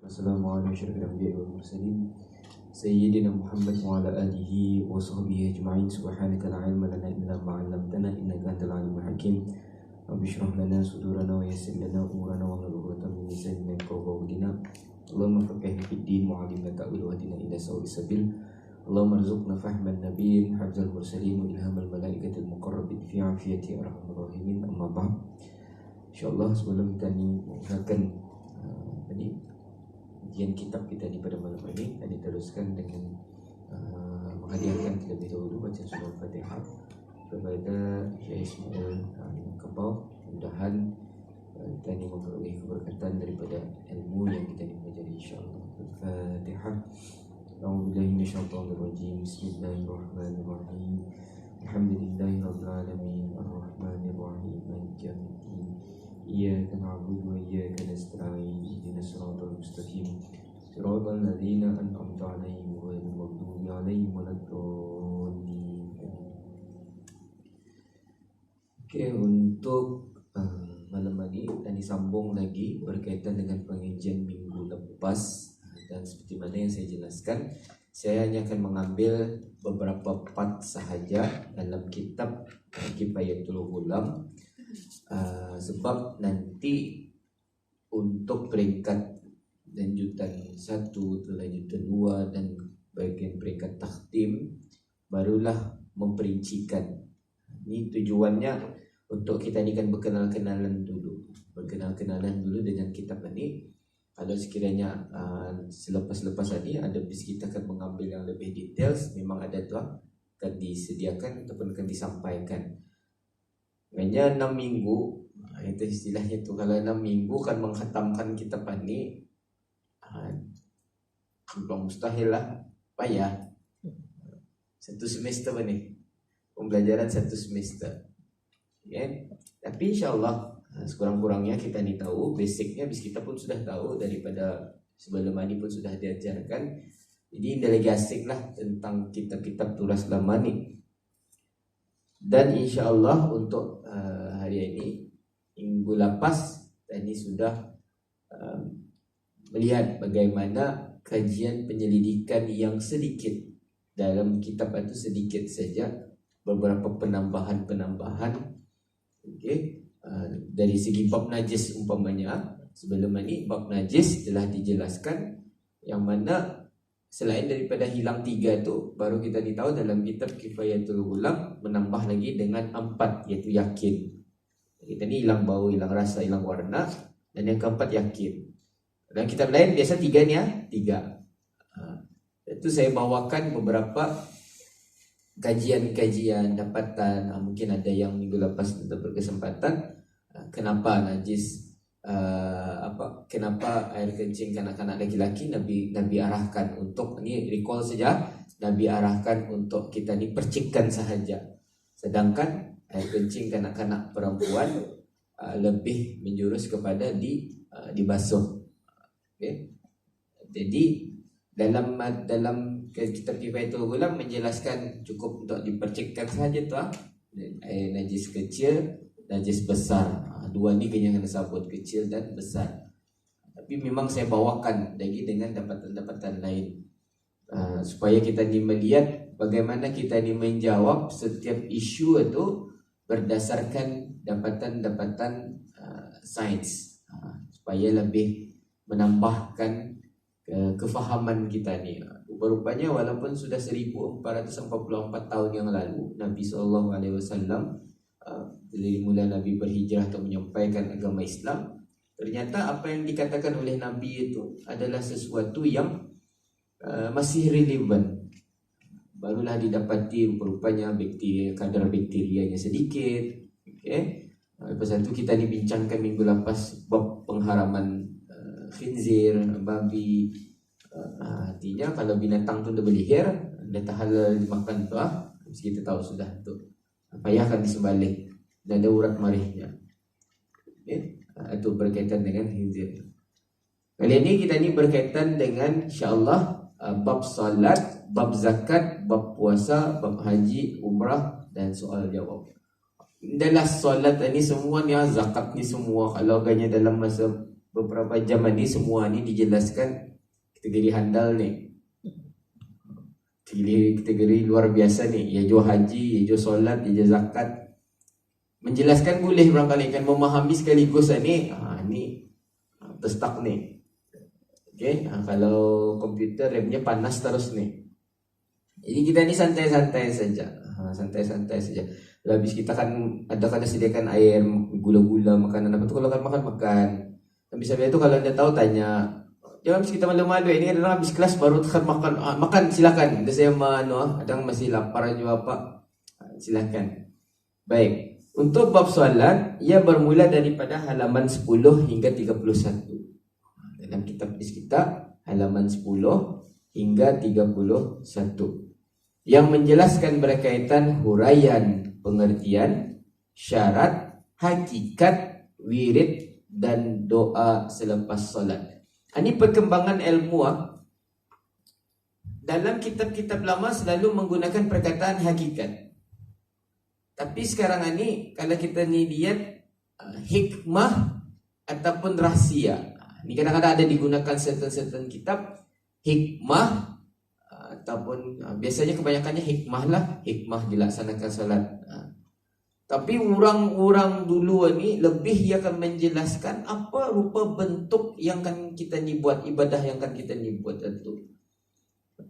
Wassalamu ala asyrafil anbiya'i wal mursalin sayyidina Muhammad wa ala alihi wa sahbihi ajma'in. Subhanaka la ilma lana illa ma 'allamtana innaka antal alimul hakim. Rabbi shrah lana sudurana wa yassir lana umurana wa hlul 'uqdatam min lisani yafqahu qawli. Allahumma faqihna fid din wa 'allimna ta'wil wa hadina ila sawa'is sabil. Allahumma arzuqna fahman nabiyyin hafzal mursalin wa ilhamal malaikatil muqarrabin fi 'afiyati arhamar rahimin. Amma ba'd. Insyaallah sebelum kita ni akan ujian kitab kita di pada malam ini akan diteruskan dengan menghadiahkan terlebih dahulu baca surah Fatihah kepada Syekh Ismail Kebau. Mudah-mudahan kita ini memperoleh keberkatan daripada ilmu yang kita dipelajari insyaallah. Fatihah. A'udzubillahi minasyaitonir rajim. Bismillahirrahmanirrahim. Alhamdulillahirabbil alamin arrahmanir rahim maliki yaumiddin. Iyyaka na'budu wa iyyaka nasta'in ihdinas siratal mustaqim siratal ladzina an'amta 'alaihim ghairil maghdubi 'alaihim waladdallin. Oke, untuk malam ini kita disambung lagi berkaitan dengan pengajian minggu lepas, dan seperti mana yang saya jelaskan, saya hanya akan mengambil beberapa part sahaja dalam kitab Kifayatul Ghulam. Sebab nanti untuk peringkat lanjutan 1, lanjutan 2 dan bagian peringkat takhtim barulah memperincikan. Ini tujuannya untuk kita ni kan berkenal-kenalan dulu dengan kitab ini. Kalau sekiranya selepas-lepas ini ada bis kita akan mengambil yang lebih details, memang ada tu akan disediakan ataupun akan disampaikan. Hanya 6 minggu, itu istilahnya tu. Kalau 6 minggu kan menghatamkan kitab ini, belum mustahil lah, payah. 1 semester ni, pembelajaran 1 semester. Okay? Tapi insyaAllah sekurang-kurangnya kita ni tahu, basicnya bis kita pun sudah tahu daripada sebelum ini pun sudah diajarkan. Jadi ini lagi asik lah tentang kitab-kitab tulis lama ni. Dan insyaAllah untuk hari ini, minggu lepas tadi sudah melihat bagaimana kajian penyelidikan yang sedikit dalam kitab itu, sedikit saja beberapa penambahan, okay? Dari segi bab najis umpamanya, sebelum ini bab najis telah dijelaskan, yang mana selain daripada hilang 3 tu, baru kita ditahu dalam kitab Kifayatul Ghulam menambah lagi dengan 4, iaitu yakin. Kita ni hilang bau, hilang rasa, hilang warna, dan yang keempat yakin. Dan kitab lain biasa 3 ni 3. Itu saya bawakan beberapa kajian-kajian dapatan. Mungkin ada yang minggu lepas kita berkesempatan, kenapa najis, kenapa air kencing kanak-kanak laki-laki Nabi arahkan untuk ni, recall saja, Nabi arahkan untuk kita ni percikkan sahaja, sedangkan air kencing kanak-kanak perempuan lebih menjurus kepada dibasuh. Okay? Jadi dalam kitab Kifayatul Ghulam menjelaskan cukup untuk dipercikkan sahaja tu, air najis kecil, najis besar. 2 ni kena sabut, kecil dan besar. Tapi memang saya bawakan lagi dengan dapatan-dapatan lain, supaya kita ni melihat bagaimana kita ni menjawab setiap isu itu berdasarkan dapatan-dapatan sains, supaya lebih menambahkan kefahaman kita ni. Rupanya walaupun sudah 1444 tahun yang lalu Nabi SAW, dari mula Nabi berhijrah atau menyampaikan agama Islam, ternyata apa yang dikatakan oleh Nabi itu adalah sesuatu yang masih relevan. Barulah didapati rupanya kadar bakterianya sedikit. Okay? Lepas itu kita dibincangkan minggu lepas bab pengharaman khinzir, babi. Artinya kalau binatang tu dah berlihir, dah tak halal dimakan tu, kita tahu sudah tu, payahkan disembelih, dan ada urat marihnya. Okay? Itu berkaitan dengan khinzir. Kali ini kita ni berkaitan dengan insyaAllah bab salat, bab zakat, bab puasa, bab haji, umrah dan soal jawab. Dalam salat ni semua ni, zakat ni semua, kalau agaknya dalam masa beberapa jam ini semua ni dijelaskan kategori handal ni. Kategori luar biasa ni. Ya jo haji, ya jo solat, ya jo zakat. Menjelaskan boleh barangkali kan, memahami sekaligus ni. Ni terstak ni. Okey, kalau komputer RAM-nya panas terus ni. Jadi kita ni santai-santai saja. Santai-santai saja. Habis kita kan ada sediakan air, gula-gula, makanan apa tu, kalau kan makan. Habis itu kalau anda tahu tanya. Jangan habis kita malu-malu, ini adalah habis kelas baru tekan makan. Makan silakan. Ada saya ada yang masih lapar juga apa. Silakan. Baik. Untuk bab soalan, ia bermula daripada halaman 10 hingga 31. Dalam kitab hadis kita, halaman 10 hingga 31. Yang menjelaskan berkaitan huraian, pengertian, syarat, hakikat, wirid, dan doa selepas solat. Ini perkembangan ilmu. Dalam kitab-kitab lama selalu menggunakan perkataan hakikat. Tapi sekarang ini kalau kita ni lihat hikmah ataupun rahsia. Ini kadang-kadang ada digunakan certain kitab hikmah ataupun biasanya kebanyakannya hikmah lah, hikmah dilaksanakan salat. Tapi orang-orang dulu ni lebih ia akan menjelaskan apa rupa bentuk yang kan kita ni buat, ibadah yang kan kita ni buat itu.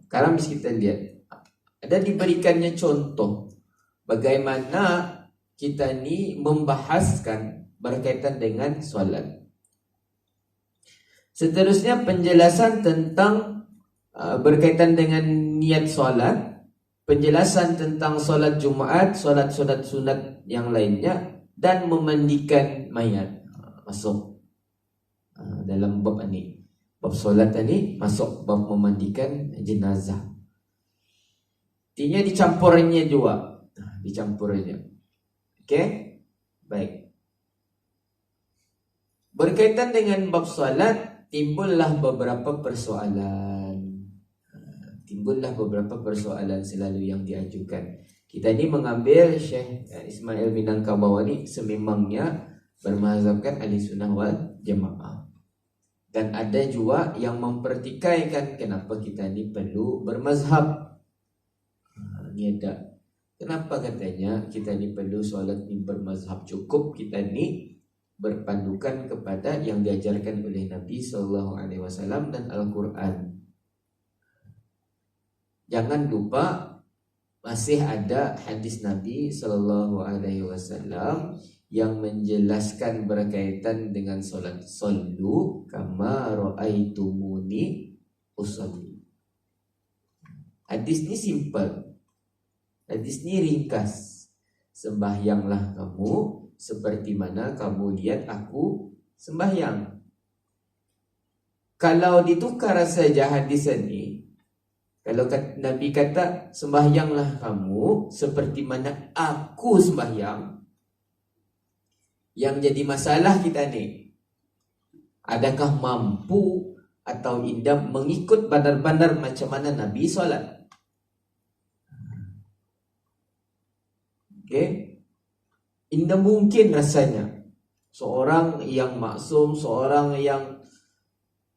Sekarang mesti kita lihat ada diberikannya contoh bagaimana kita ni membahaskan berkaitan dengan solat. Seterusnya penjelasan tentang berkaitan dengan niat solat, penjelasan tentang solat Jumaat, solat-solat sunat yang lainnya, dan memandikan mayat. Masuk dalam bab ini. Bab solat ini masuk bab memandikan jenazah. Artinya dicampurnya juga. Dicampurnya. Okey? Baik. Berkaitan dengan bab solat, timbullah beberapa persoalan. Selalu yang diajukan. Kita ni mengambil Syekh Ismail Minangkabau ni sememangnya bermazhabkan ahli sunnah wal jamaah. Dan ada juga yang mempertikaikan kenapa kita ni perlu bermazhab. Ni ada. Kenapa katanya kita ni perlu solat ni bermazhab, cukup kita ni berpandukan kepada yang diajarkan oleh Nabi SAW dan Al-Quran. Jangan lupa masih ada hadis Nabi SAW yang menjelaskan berkaitan dengan solat. Sallu kama ra'aitumuni usalli. Hadis ni simple. Hadis ni ringkas. Sembahyanglah kamu seperti mana kamu lihat aku sembahyang. Kalau ditukar saja hadis ini, kalau Nabi kata sembahyanglah kamu seperti mana aku sembahyang, yang jadi masalah kita ni, adakah mampu atau indah mengikut bandar-bandar macam mana Nabi solat? Okay? Indah mungkin rasanya seorang yang maksum, seorang yang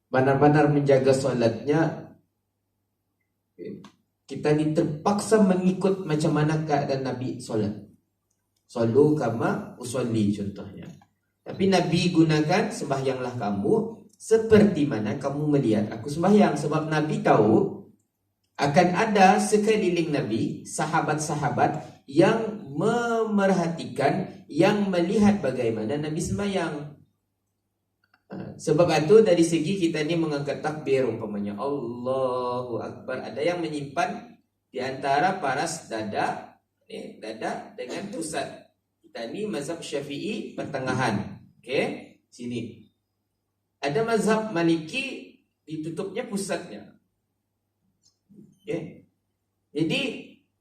benar-benar menjaga solatnya, kita ni terpaksa mengikut macam mana keadaan Nabi solat. Sallu kama usolli contohnya. Tapi Nabi gunakan sembahyanglah kamu seperti mana kamu melihat aku sembahyang. Sebab Nabi tahu akan ada sekeliling Nabi sahabat-sahabat yang memerhatikan, yang melihat bagaimana Nabi sembahyang. Sebab itu dari segi kita ni mengangkat takbir umpamanya Allahu Akbar, ada yang menyimpan di antara paras dada dengan pusat. Kita ni mazhab Syafi'i pertengahan. Okey, sini. Ada mazhab Maliki ditutupnya pusatnya. Okey. Jadi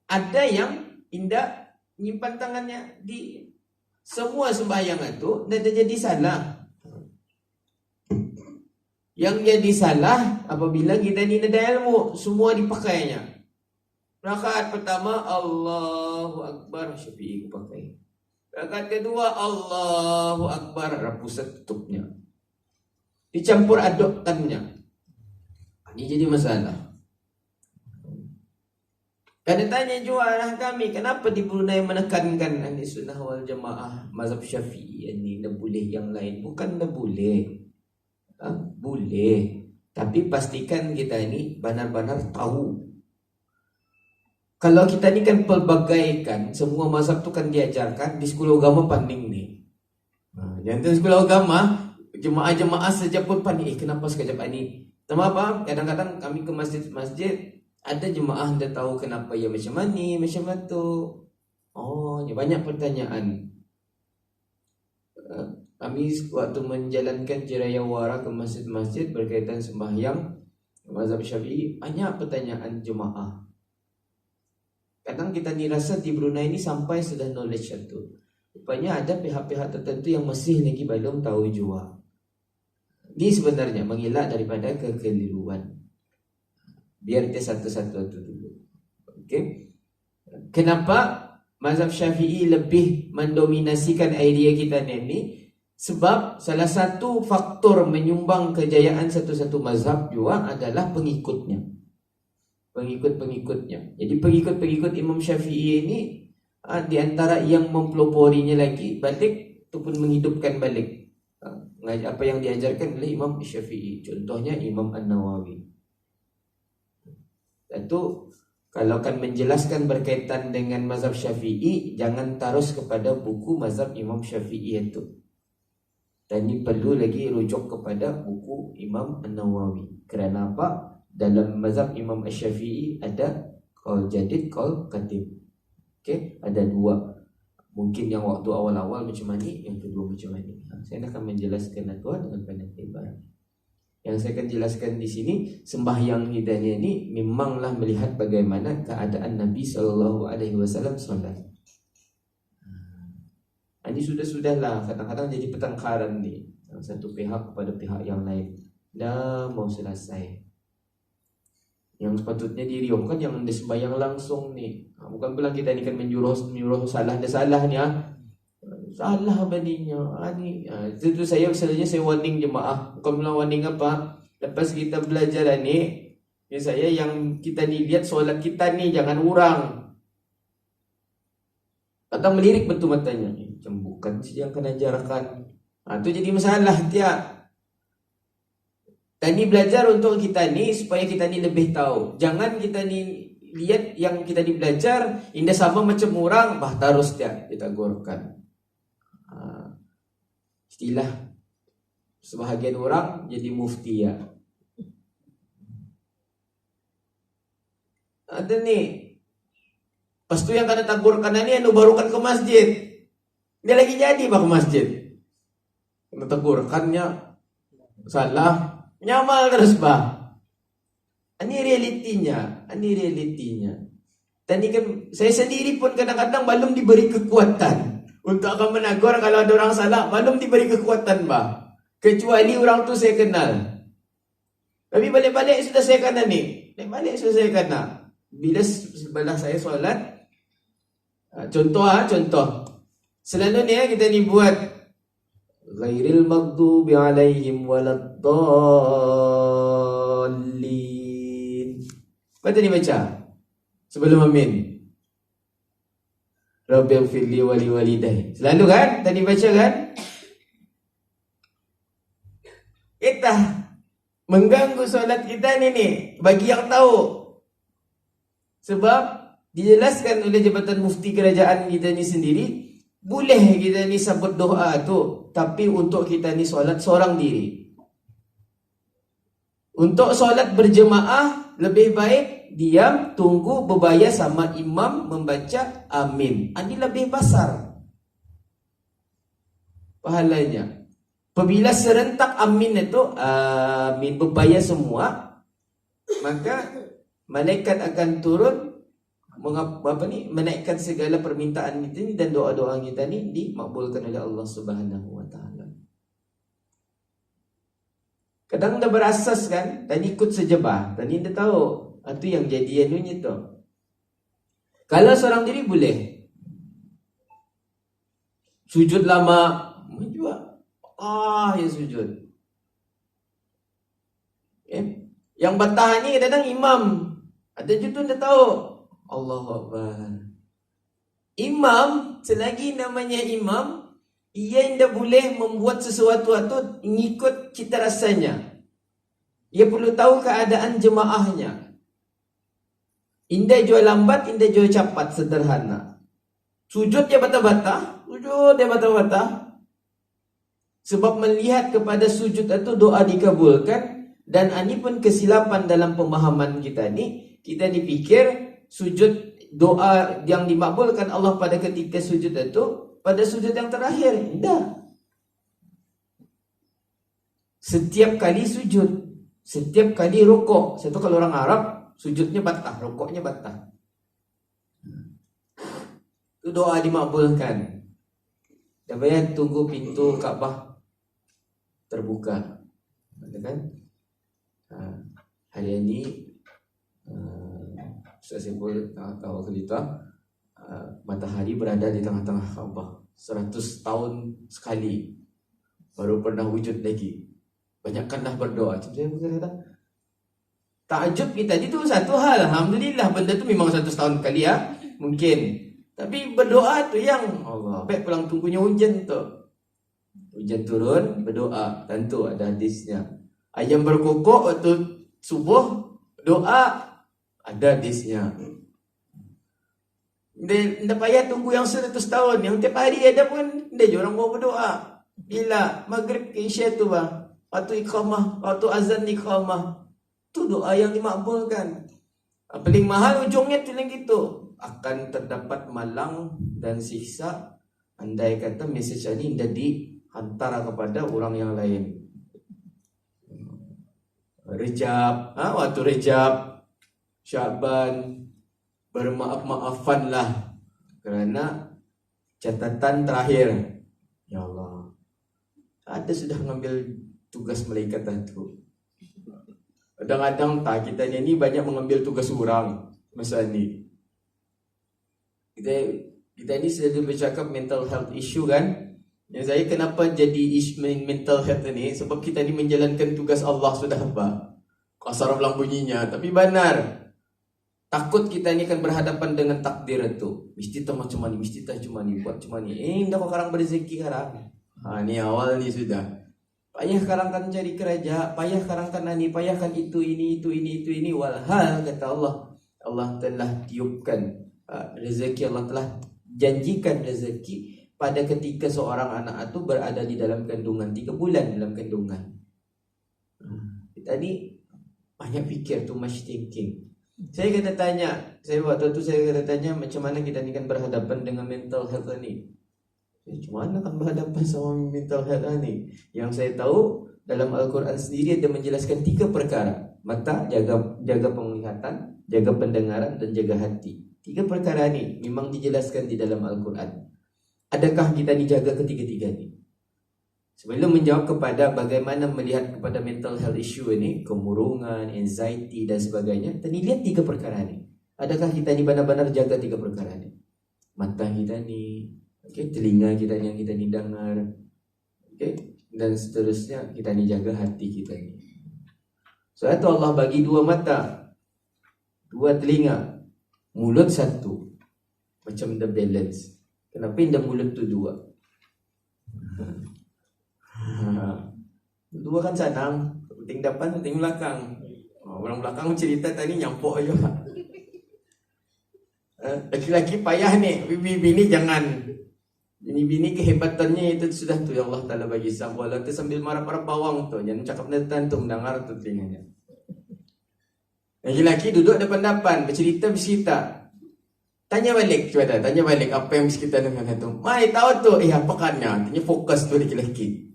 ada yang indah menyimpan tangannya di semua sembahyang itu, dan jadi salah. Yang jadi salah apabila kita ni ada ilmu, semua dipakainya. Rakaat pertama Allahu Akbar, Syafi'i pakai. Rakaat kedua Allahu Akbar, pusat tutupnya. dicampur adukkannya. Ini jadi masalah. Kadang tanya juga arah kami, kenapa di Brunei menekankan ahli sunnah wal jamaah mazhab Syafi'i ini, dah boleh yang lain? Bukan dah boleh. Boleh. Tapi pastikan kita ini benar-benar tahu. Kalau kita ni kan pelbagaikan, semua mazhab tu kan diajarkan di sekolah agama paning ni. Jangan sekolah agama, jemaah-jemaah saja pun panik. Kenapa sekejap ni? Tahu apa? Kadang-kadang kami ke masjid-masjid, ada jemaah dah tahu kenapa ya macam ni, macam tu. Oh, banyak pertanyaan. Kami waktu menjalankan jiraya wara ke masjid-masjid berkaitan sembahyang mazhab Syafi'i, banyak pertanyaan jemaah. Kadang kita ni rasa di Brunei ni sampai sudah knowledge itu. Rupanya ada pihak-pihak tertentu yang masih lagi belum tahu juga. Ini sebenarnya mengelak daripada kekeliruan. Biar kita satu-satu itu dulu. Okey. Kenapa mazhab Syafi'i lebih mendominasikan idea kita ni? Sebab salah satu faktor menyumbang kejayaan satu-satu mazhab juga adalah pengikutnya. Pengikut-pengikutnya. Jadi pengikut-pengikut Imam Syafi'i ini di antara yang mempeloporinya lagi balik ataupun menghidupkan balik apa yang diajarkan oleh Imam Syafi'i. Contohnya Imam An-Nawawi. Itu kalau akan menjelaskan berkaitan dengan mazhab Syafi'i, jangan terus kepada buku mazhab Imam Syafi'i itu. Dan ini perlu lagi rujuk kepada buku Imam An-Nawawi. Kerana apa? Dalam mazhab Imam Syafi'i ada qaul jadid, qaul qadim. Okey, ada dua. Mungkin yang waktu awal-awal macam ni, yang kedua macam ni. Saya akan menjelaskan itu dengan panjang lebar. Yang saya akan jelaskan di sini, sembahyang kita ini memanglah melihat bagaimana keadaan Nabi SAW solat. Ini sudah-sudahlah, kadang-kadang jadi pertengkaran ni, satu pihak kepada pihak yang lain. Dah mau selesai. Yang sepatutnya diriungkan yang anda sembahyang langsung ni. Bukan pula kita ni kan menyuruh salah, dah salah ni salah baninya. Itu saya warning jemaah. Bukan pula warning apa. Lepas kita belajar ni, saya yang kita ni lihat solat kita ni jangan urang. Datang melirik betul matanya. Macam bukan saja yang akan ajarkan. Itu jadi masalah tiap. Dan ni belajar untuk kita ni supaya kita ni lebih tahu. Jangan kita ni lihat yang kita ni belajar indah sama macam orang, terus tiap kita gorkan. Istilah sebahagian orang jadi mufti ya. Ada ni. Pas tu yang kena tagurkan ni anu barukan ke masjid. Dia lagi jadi ke masjid. Kena tagurkannya salah, nyamal terus Ini realitinya. Dan ni kan saya sendiri pun kadang-kadang belum diberi kekuatan untuk akan menegur kalau ada orang salah, belum diberi kekuatan kecuali orang tu saya kenal. Tapi balik-balik sudah saya kena ni. Balik sudah saya kena. Bila sebelah saya solat, contoh. Selalunya kita ni buat ghairil maghdubi alaihim waladdallin. Baca ni baca sebelum amin. Rabbighfirli wa liwalidayya. Selalu kan? Tadi baca kan? Kita mengganggu solat kita ni bagi yang tahu. Sebab dijelaskan oleh Jabatan Mufti Kerajaan kita ni sendiri, boleh kita ni sebut doa tu, tapi untuk kita ni solat seorang diri. Untuk solat berjemaah lebih baik diam, tunggu berbayar sama imam membaca amin. Ini lebih besar pahalanya. Apabila serentak amin itu amin berbayar semua, maka malaikat akan turun menaikkan segala permintaan kita ni dan doa-doa kita ni dimakbulkan oleh Allah Subhanahu wa taala. Kadang dah berasas kan, dan ikut sejebah, dan dia tahu itu yang jadi anunya tu. Kalau seorang diri boleh sujud lama juga, ya sujud. Yang batah ni kadang imam. Ada juga dah tahu. Allahu Akbar. Imam, selagi namanya imam, ia tidak boleh membuat sesuatu itu mengikut cita rasanya. Ia perlu tahu keadaan jemaahnya. Indah jual lambat, indah jual cepat, sederhana. Sujud dia bata-bata, sujud dia bata-bata. Sebab melihat kepada sujud itu doa dikabulkan. Dan ini pun kesilapan dalam pemahaman kita ni. Kita dipikir sujud doa yang dimakbulkan Allah pada ketika sujud itu pada sujud yang terakhir. Tidak. Setiap kali sujud, setiap kali rukuk. Satu kalau orang Arab, sujudnya batah, rukuknya batah. Itu doa dimakbulkan. Tak payah tunggu pintu Kaabah terbuka. Kan? Hari ini Ustaz Saiful tahu cerita matahari berada di tengah-tengah Kaabah 100 tahun sekali baru pernah wujud lagi. Banyakkanlah berdoa. Saya berkata takjub kita itu satu hal. Alhamdulillah benda tu memang 100 tahun sekali ya. Mungkin. Tapi berdoa tu yang Allah. Baik pulang tunggunya hujan tu. Hujan turun, berdoa. Tentu ada hadisnya. Ayam berkokok waktu subuh, doa. Ada hadisnya. Tidak payah tunggu yang 100 tahun. Yang tiap hari ada pun, dia orang mau berdoa. Bila maghrib ke isya tu bah. Waktu iqamah, waktu azan iqamah. Tu doa yang dimakbulkan. Paling mahal ujungnya tu yang gitu. Akan terdapat malang dan siksa andai kata mesej ini tidak dihantar kepada orang yang lain. Rejab, waktu Rejab, Syaban, bermaaf-maafanlah kerana catatan terakhir. Ya Allah, ada sudah mengambil tugas malaikat itu. Kadang-kadang tak kita ni banyak mengambil tugas orang masa ni. Kita ni selalu bercakap mental health issue kan. Yang saya kenapa jadi mental health ni, sebab kita ni menjalankan tugas Allah sudah apa? Kasar belang bunyinya, tapi benar. Takut kita ni akan berhadapan dengan takdir itu. Mesti tak macam ni, mesti tak cuma ni, buat cuma ni. Indah kau karang berzeki karang. Ni awal ni sudah. Payah karang kan cari kerja, payah karang kan ni, payah kan itu ini. Walhal kata Allah, Allah telah tiupkan rezeki, Allah telah janjikan rezeki pada ketika seorang anak itu berada di dalam kandungan 3 bulan dalam kandungan. Kita ni banyak fikir, too much thinking. Saya kata tanya, waktu itu saya kata tanya macam mana kita ni kan berhadapan dengan mental health ni. Macam mana kan berhadapan sama mental health ni? Yang saya tahu dalam Al-Quran sendiri ada menjelaskan 3 perkara. Mata, jaga penglihatan, jaga pendengaran dan jaga hati. 3 perkara ni memang dijelaskan di dalam Al-Quran. Adakah kita dijaga ketiga-tiga ni? Sebelum menjawab kepada bagaimana melihat kepada mental health issue ini, kemurungan, anxiety dan sebagainya, kita lihat 3 perkara ni. Adakah kita ni benar-benar jaga 3 perkara ni? Mata kita ni, telinga kita yang kita ni dengar, dan seterusnya kita ni jaga hati kita ni. Sebab itu Allah bagi 2 mata, 2 telinga, mulut 1. Macam the balance. Kenapa indah mulut tu 2? 2 kan senang. Penting depan, penting belakang. Orang belakang cerita tadi nyampuk aja. Laki-laki payah ni. Bini jangan. Bini kehebatannya itu sudah tu yang Allah Ta'ala bagi. Wala tu sambil marah-marah bawang tu. Jangan cakap netan tu mendengar tu telinganya. Laki-laki duduk depan-depan, bercerita. Tanya balik apa yang kita dengar tu. Mai tahu tu, apa kannya? Tanya fokus tu laki-laki.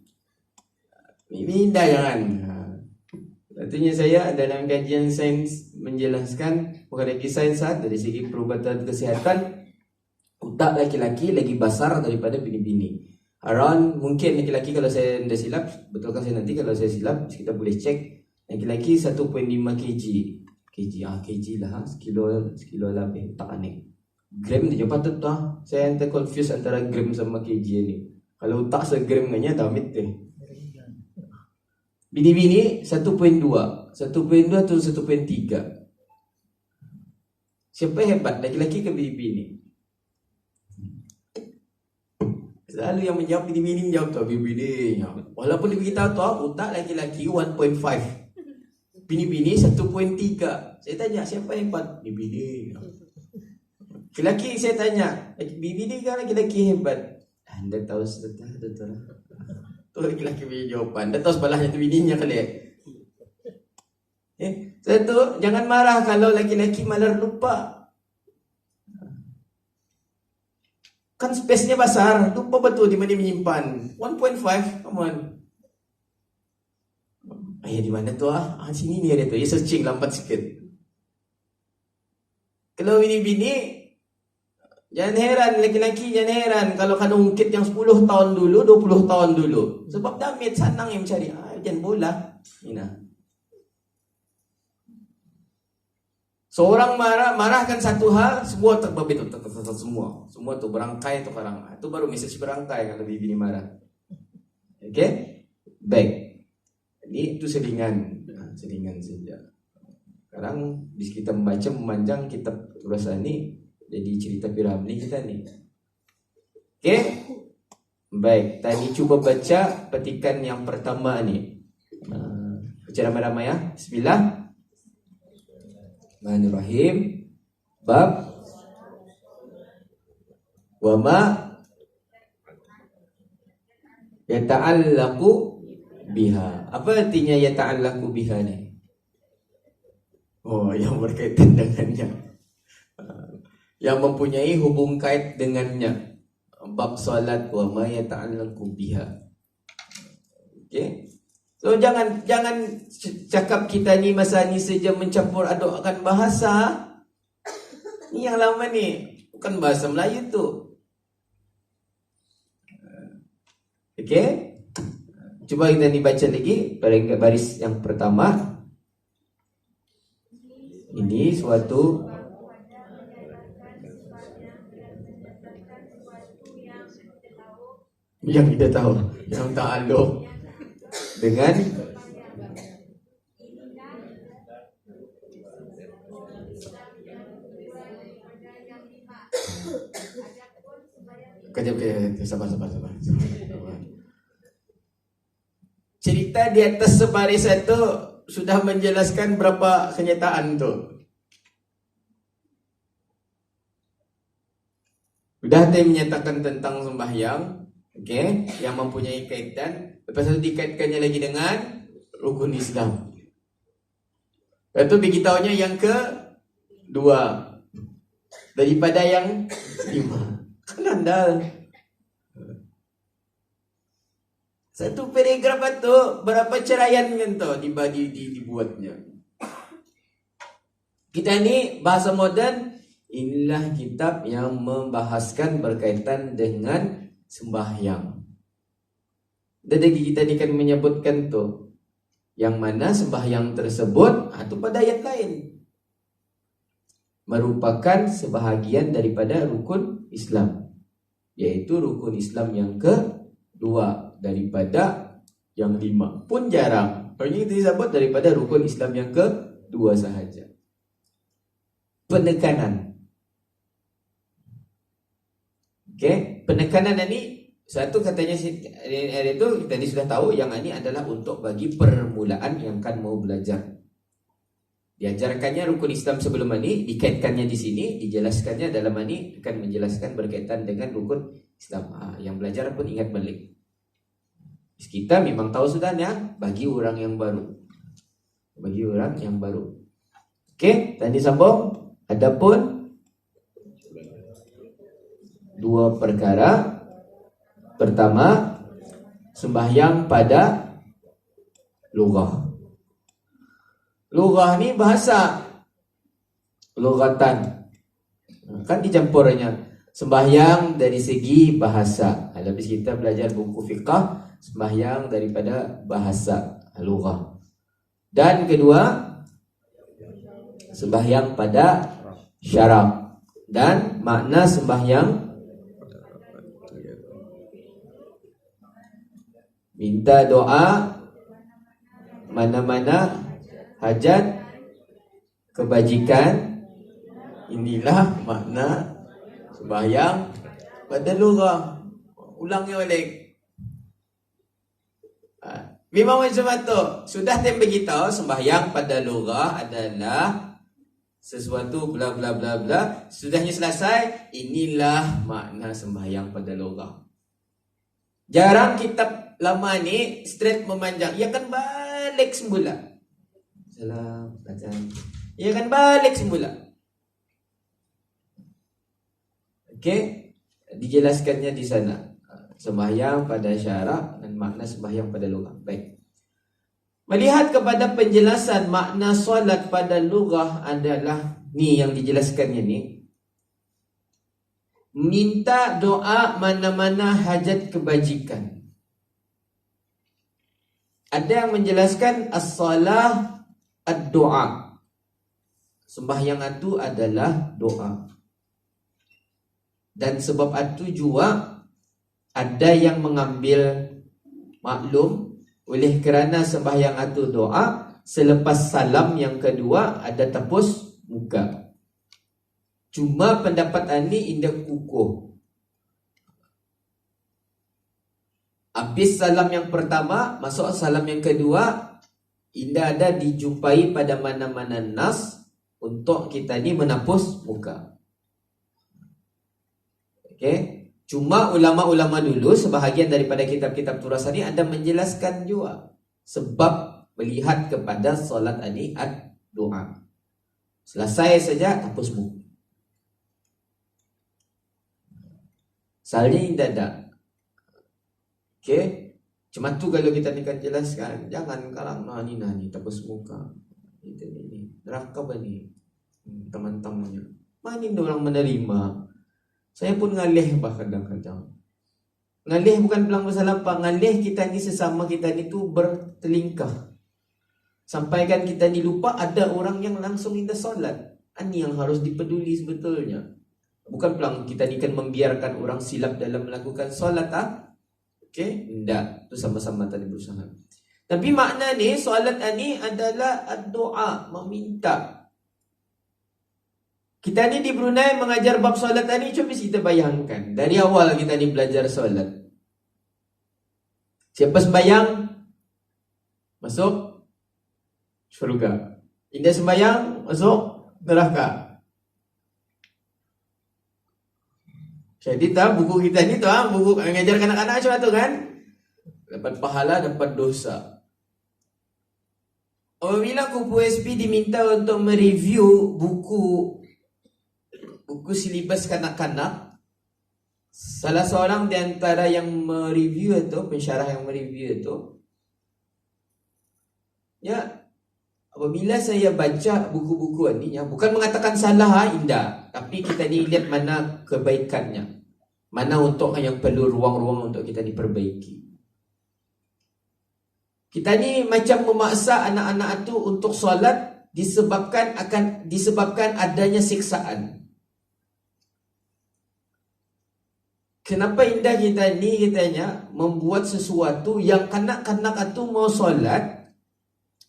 Ini indah jangan. Artinya saya dalam kajian sains menjelaskan, bukan lagi sains dari segi perubatan kesihatan, otak laki-laki lagi besar daripada bini-bini. Around mungkin laki-laki, kalau saya tidak silap, betulkan saya nanti kalau saya silap, kita boleh cek. Laki-laki 1.5 kg lah, sekilo lebih, tak aneh. Gram dia patut lah. Saya ente confuse antara gram sama kg ni. Kalau tak segram nya damit deh. Bini-bini 1.2, 1.2 atau 1.3. Siapa yang hebat, laki-laki ke bini-bini? Selalu yang menjawab bini-bini menjawab tu bini-bini. Walaupun dia beritahu tu otak laki-laki 1.5. Bini-bini 1.3. Saya tanya siapa yang hebat? Bini-bini. Laki-laki saya tanya, bini-bini kan laki-laki hebat. Anda tahu sudah betul. Tu laki-laki punya jawapan. Anda tahu sebelahnya tu bininya kali. Satu, jangan marah kalau laki-laki malah lupa. Kan space-nya besar, lupa betul di mana menyimpan. 1.5, come on. Ayah di mana tu sini ni ada tu. Ya searching lambat sikit. Kalau bini-bini, jangan heran laki-laki, jangan heran kalau kena ungkit yang 10 tahun dulu, 20 tahun dulu. Sebab damit senang yang mencari. Jangan bola. Ina. Seorang marahkan satu hal, semua terbabit semua tu berangkai tu sekarang. Itu baru message berangkai kalau bini marah. Okey? Baik. Ini itu selingan saja. Sekarang bis kita membaca memanjang kitab Urasan ni jadi cerita Piramli kita ni. Okey? Baik, tadi cuba baca petikan yang pertama ni. Baca ramai-ramai ya. Bismillah. Bismillahirrahmanirrahim. Bab wa ma yata'allaqu biha. Apa artinya yata'allaqu biha ni? Oh, yang berkaitan dengannya. Yang mempunyai hubung kait dengannya. Bab salat wa ma yata'allaqu biha. Okey. So jangan cakap kita ni masa ni saja mencampur adukkan bahasa. Ni yang lama ni, bukan bahasa Melayu tu. Okey? Cuba kita ni baca lagi pada baris yang pertama. Ini suatu yang kita tahu, yang ta'alluq dengan kejap, sabar. Cerita di atas sebaris itu sudah menjelaskan berapa kenyataan tu. Sudah dia menyatakan tentang sembahyang, okey, yang mempunyai kaitan. Lepas itu dikaitkannya lagi dengan rukun Islam. Lepas itu beritahunya yang kedua daripada yang 5. Kan andal. Satu paragraf itu berapa ceraian kan tu dibuatnya. Kita ni bahasa moden, inilah kitab yang membahaskan berkaitan dengan sembahyang. Dan kita akan menyebutkan tu yang mana sembahyang tersebut atau pada ayat lain merupakan sebahagian daripada rukun Islam, yaitu rukun Islam yang kedua daripada yang 5. Pun jarang. Hanya kita disebut daripada rukun Islam yang kedua sahaja. Penekanan. Okey, penekanan ini satu katanya itu kita tadi sudah tahu yang ini adalah untuk bagi permulaan yang akan mau belajar. Diajarkannya rukun Islam sebelum ini, dikaitkannya di sini, dijelaskannya dalam ini akan menjelaskan berkaitan dengan rukun Islam. Yang belajar pun ingat balik. Kita memang tahu sudahnya bagi orang yang baru. Bagi orang yang baru. Okey, tadi sambung. Adapun 2 perkara. Pertama, sembahyang pada lughah. Lughah ni bahasa. Lughatan. Kan dicampurnya. Sembahyang dari segi bahasa. Habis kita belajar buku fiqah, sembahyang daripada bahasa lughah. Dan kedua, sembahyang pada syarak. Dan makna sembahyang minta doa mana-mana hajat kebajikan. Inilah makna sembahyang pada lurah. Ulangi balik. Memang macam tu. Sudah tem beritahu sembahyang pada lurah adalah sesuatu bla bla bla bla. Sudahnya selesai, inilah makna sembahyang pada lurah. Jarang kitab lama ni straight memanjang. Ia akan balik semula. Salam, bacaan. Ia akan balik semula. Okey, dijelaskannya di sana. Sembahyang pada syarak dan makna sembahyang pada lugah. Baik. Melihat kepada penjelasan makna solat pada lugah adalah ni yang dijelaskannya ni. Minta doa mana-mana hajat kebajikan. Ada yang menjelaskan as-salah ad-doa. Sembahyang itu adalah doa. Dan sebab itu juga ada yang mengambil maklum oleh kerana sembahyang itu doa, selepas salam yang kedua ada tepus muka. Cuma pendapat ini indah kukuh. Habis salam yang pertama, masuk salam yang kedua, indah ada dijumpai pada mana-mana nas untuk kita ni menapus muka. Okey. Cuma ulama-ulama dulu, sebahagian daripada kitab-kitab Turasani ada menjelaskan juga sebab melihat kepada solat ini ad-doa. Selesai saja hapus muka. Soalnya indah ada. Okey. Cuma tu kalau kita nak jelaskan, jangan kalang nani hapus muka. Ini neraka bani teman-temannya. Mana orang menerima? Saya pun ngalih kadang-kadang. Ngalih bukan bilang masalah apa. Ngalih kita ni sesama kita ni tu bertelingkah. Sampaikan kita ni lupa ada orang yang langsung indah solat. Ini yang harus dipeduli sebetulnya. Bukan bilang kita ni kan membiarkan orang silap dalam melakukan solat. Okey? Tidak. Itu sama-sama tadi berusaha. Tapi makna ni solat ni adalah doa, meminta. Kita ni di Brunei mengajar bab solat ni, cuba kita bayangkan. Dari awal kita ni belajar solat. Siapa sembahyang, masuk syurga. Indah sembahyang, masuk neraka. Jadi buku kita ni buku mengajar anak-anak macam tu kan. Dapat pahala, dapat dosa. Apabila Kupu SP diminta untuk mereview buku silibus kanak-kanak, salah seorang di antara yang mereview itu, pensyarah yang mereview itu, ya, apabila saya baca buku-buku ini, ya, bukan mengatakan salah, indah, tapi kita ni lihat mana kebaikannya, mana untuk yang perlu ruang-ruang untuk kita diperbaiki. Kita ni macam memaksa anak-anak itu untuk solat disebabkan adanya siksaan. Kenapa indah kita ni katanya membuat sesuatu yang kanak-kanak itu mau solat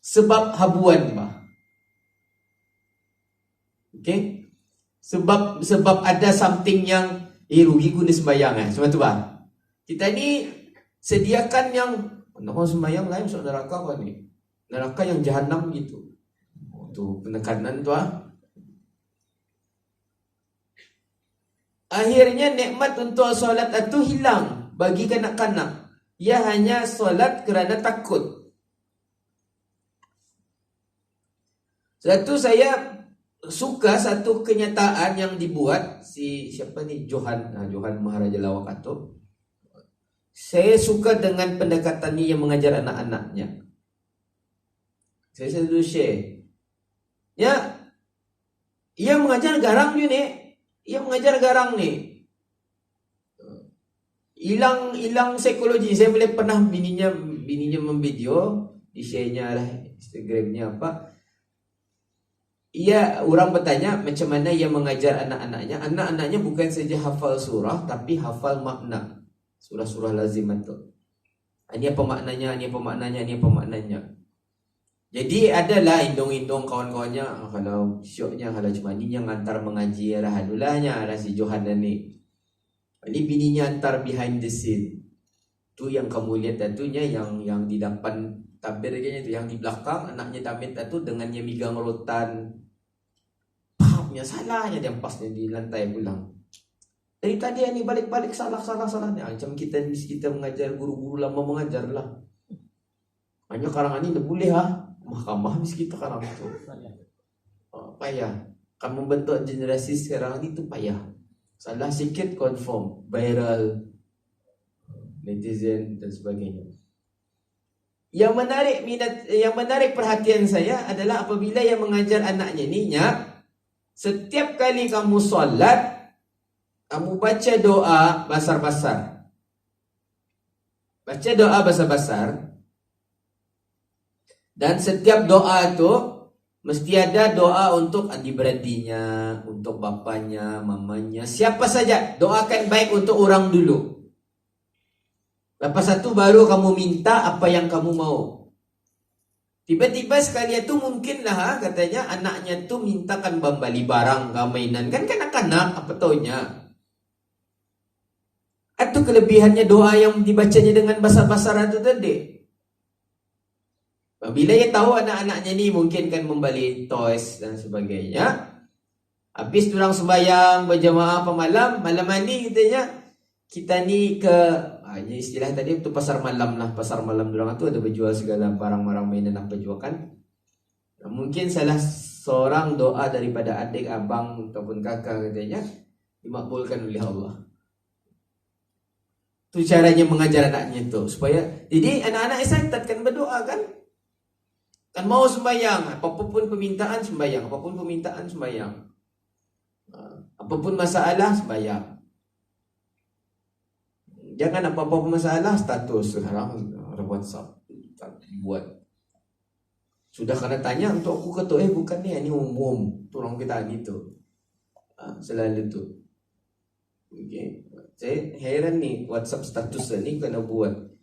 sebab habuan bah. Okey? Sebab ada something yang rugi guna sembahyang Sebab tu bah. Kita ni sediakan yang nak sembahyang lain masuk neraka apa ni? Neraka yang jahanam gitu. Tu penekanan tu Akhirnya nikmat untuk solat itu hilang bagi kanak-kanak. Ia hanya solat kerana takut. Satu saya suka satu kenyataan yang dibuat siapa ni Johan Maharaja Lawak Atop. Saya suka dengan pendekatan ni yang mengajar anak-anaknya. Saya selalu share. Ya, ia mengajar garang je ni. Ia mengajar garang ni. Hilang psikologi. Saya boleh pernah bininya memvideo, di-share-nya lah Instagram-nya apa. Orang bertanya macam mana ia mengajar anak-anaknya. Anak-anaknya bukan saja hafal surah, tapi hafal makna. Surah-surah lazim itu. Ini apa maknanya, ini apa maknanya, ini apa maknanya. Jadi adalah indong-indong kawan-kawannya, kalau syoknya kalau cuma ni yang antar mengaji lah hadulahnya ada si Johan dan ni. Ini bininya antar behind the scene. Tu yang kamu lihat tatunya yang di depan tabir kayaknya tu, yang di belakang anaknya damit tu dengan yang megang rotan. Pahamnya salahnya dia pasnya di lantai pulang. Dari tadi ini balik-balik salah-salahnya. Macam kita mengajar guru-guru lama mengajar lah. Hanya sekarang ini dah boleh mahkamah kita sekarang tu. Payah. Kan membentuk generasi sekarang ini tu payah. Salah sikit confirm, viral, netizen dan sebagainya. Yang menarik perhatian saya adalah apabila yang mengajar anaknya ni, setiap kali kamu solat, kamu baca doa basar-basar. Baca doa basar-basar. Dan setiap doa itu mesti ada doa untuk adik-beradiknya, untuk bapaknya, mamanya, siapa saja. Doakan baik untuk orang dulu. Lepas itu baru kamu minta apa yang kamu mau. Tiba-tiba sekali itu mungkinlah katanya anaknya tu mintakan beli barang, mainan. Kan kanak-kanak apa taunya. Atau kelebihannya doa yang dibacanya dengan basar-basar itu tadi. Bila dia tahu anak-anaknya ni mungkin kan membeli toys dan sebagainya. Habis orang sembahyang berjamaah pemalam, malam ni kita ni ke istilah tadi tu pasar malam lah. Pasar malam orang tu ada berjual segala barang-barang mainan apa jual kan. Mungkin salah seorang doa daripada adik, abang ataupun kakak katanya dimakbulkan oleh Allah. Tu caranya mengajar anaknya tu supaya jadi anak-anak excited kan berdoa kan. Kan mau sembahyang, apapun permintaan sembahyang, apapun permintaan sembahyang. Apapun masalah sembahyang. Jangan apa-apa masalah status sekarang WhatsApp buat. Sudah kena tanya untuk aku kata bukan ni, ini umum. Tolong kita gitu. Selalu tu. Okay. Saya heran ni WhatsApp status ni kena buat.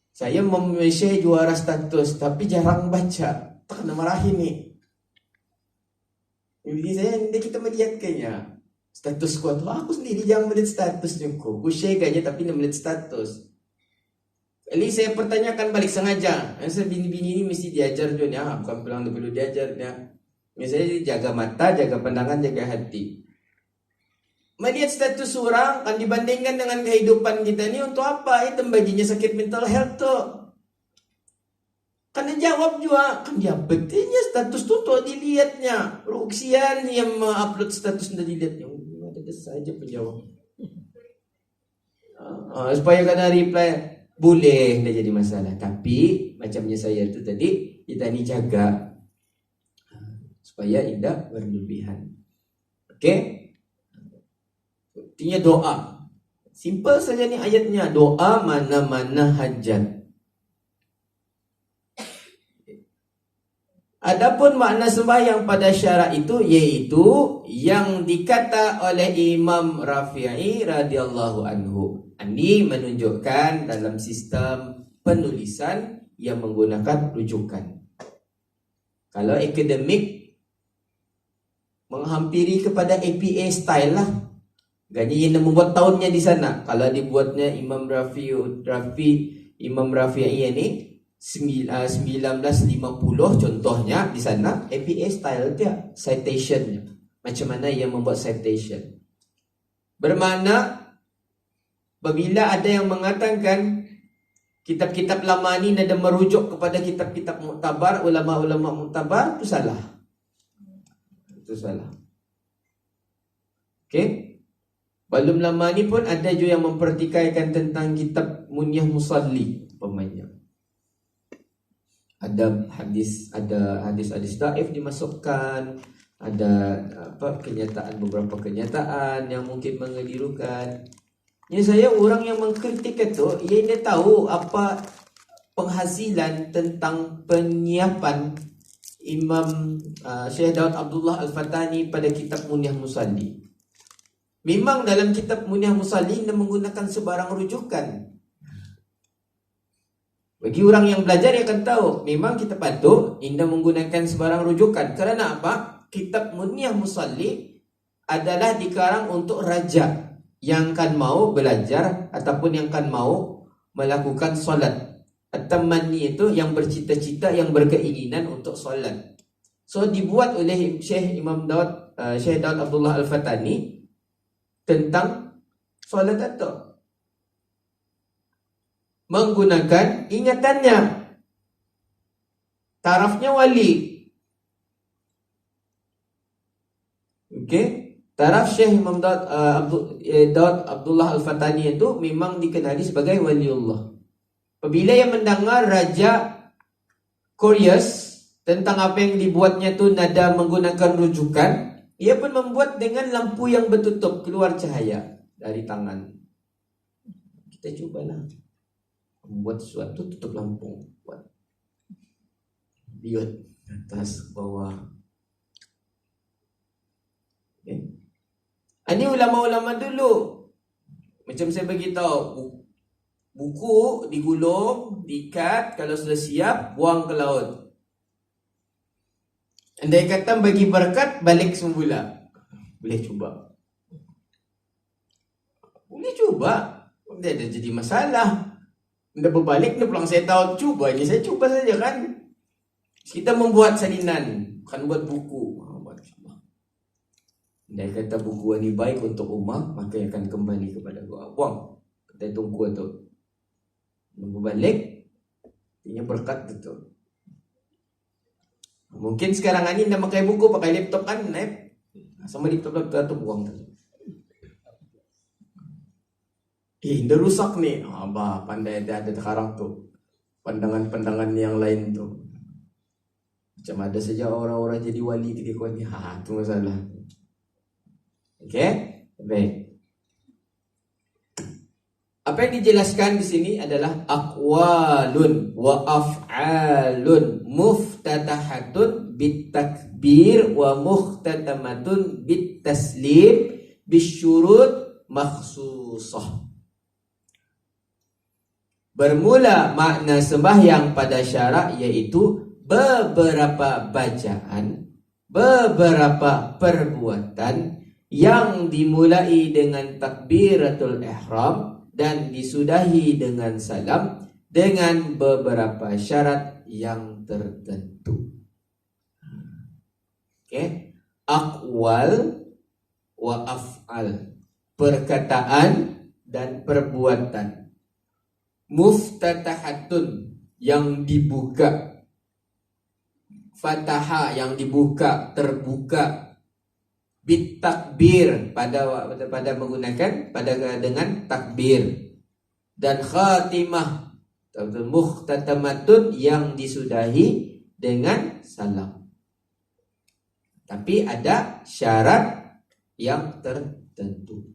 Saya share juara status tapi jarang baca. Tak kena marahin ni. Jadi kita melihatkannya. Status ku tu aku sendiri jangan melihat statusnya ku. Ku share aja tapi nak melihat status. Kali saya pertanyakan balik sengaja. Saya bini-bini ni mesti diajar dia ni. Bukan pulang dia perlu diajar dia. Misalnya jaga mata, jaga pandangan, jaga hati. Melihat status orang kan dibandingkan dengan kehidupan kita ni untuk apa? Itu baginya sakit mental health tu. Kan dia jawab juga. Kan dia betulnya status tu dilihatnya. Ruksian yang upload status dah dilihatnya. Ada saja penjawab. Supaya kena reply. Boleh dah jadi masalah. Tapi macamnya saya tu tadi, kita ni jaga supaya tidak berlebihan. Okey? Artinya doa. Simple saja ni ayatnya. Doa mana-mana hajat. Adapun makna sembahyang pada syarak itu iaitu yang dikata oleh Imam Rafi'i radhiyallahu anhu. Ini menunjukkan dalam sistem penulisan yang menggunakan rujukan. Kalau akademik menghampiri kepada APA style lah. Gaji yang membuat tahunnya di sana. Kalau dibuatnya Imam Rafi'i ini 1950 contohnya di sana APA style dia citationnya. Macam mana ia membuat citation. Bermakna apabila ada yang mengatakan kitab-kitab lama ni ada merujuk kepada kitab-kitab muktabar, ulama-ulama muktabar, itu salah. Itu salah. Okey? Belum lama ni pun ada juga yang mempertikaikan tentang kitab Munyah Musalli pemainnya. Ada hadis dhaif dimasukkan, ada beberapa kenyataan yang mungkin mengelirukan. Yang saya orang yang mengkritik itu, dia tahu apa penghasilan tentang penyiapan Imam Syekh Daud Abdullah Al-Fatani pada kitab Munyah Musalli. Memang dalam kitab Munyah Musalli dia menggunakan sebarang rujukan. Bagi orang yang belajar dia akan tahu memang kita patut tidak menggunakan sebarang rujukan. Kerana apa? Kitab Munyah Musalli adalah dikarang untuk raja yang kan mau belajar ataupun yang kan mau melakukan solat. At-tamanni itu yang bercita-cita, yang berkeinginan untuk solat. So dibuat oleh Syekh Daud Abdullah Al-Fatani tentang solat itu menggunakan ingatannya. Tarafnya wali. Okey, taraf Syekh Imam Daud Abdullah Al-Fatani itu memang dikenali sebagai waliullah. Apabila yang mendengar Raja Curious tentang apa yang dibuatnya tu nada menggunakan rujukan, ia pun membuat dengan lampu yang bertutup keluar cahaya dari tangan. Kita cubalah membuat sesuatu, tutup lampu, buat diod atas bawah. Okay. Ini ulama-ulama dulu. Macam saya beritahu, buku digulung, diikat, kalau sudah siap buang ke laut. Andai kata bagi berkat, balik semula. Boleh cuba. Boleh cuba. Tidak ada jadi masalah. Anda berbalik, anda pulang, saya tahu cuba ini, saya cuba saja kan. Kita membuat salinan, bukan buat buku. Andai kata buku ini baik untuk umat, maka akan kembali kepada gua. Buang. Kita tunggu itu. Berbalik, ini berkat betul. Mungkin sekarang ini anda pakai buku, pakai laptop kan, sama laptop itu buang tadi. Dah rusak nih. Abah pandai ada sekarang tuh. Pandangan-pandangan yang lain tuh. Macam ada saja orang-orang jadi wali ketika ni. Itu masalah. Okey? Baik. Apa yang dijelaskan di sini adalah aqwalun wa af'alun muftatahatun bitakbir wa muhtatamatun bitaslim bisyurut makhsusah. Bermula makna sembahyang pada syarak iaitu beberapa bacaan, beberapa perbuatan yang dimulai dengan takbiratul ihram dan disudahi dengan salam dengan beberapa syarat yang tertentu. Okey, aqwal wa af'al, perkataan dan perbuatan. Muftatahatun, yang dibuka. Fataha, yang dibuka, terbuka. Bitakbir, pada menggunakan dengan takbir. Dan khatimah, muhtatamatun, yang disudahi dengan salam. Tapi ada syarat yang tertentu.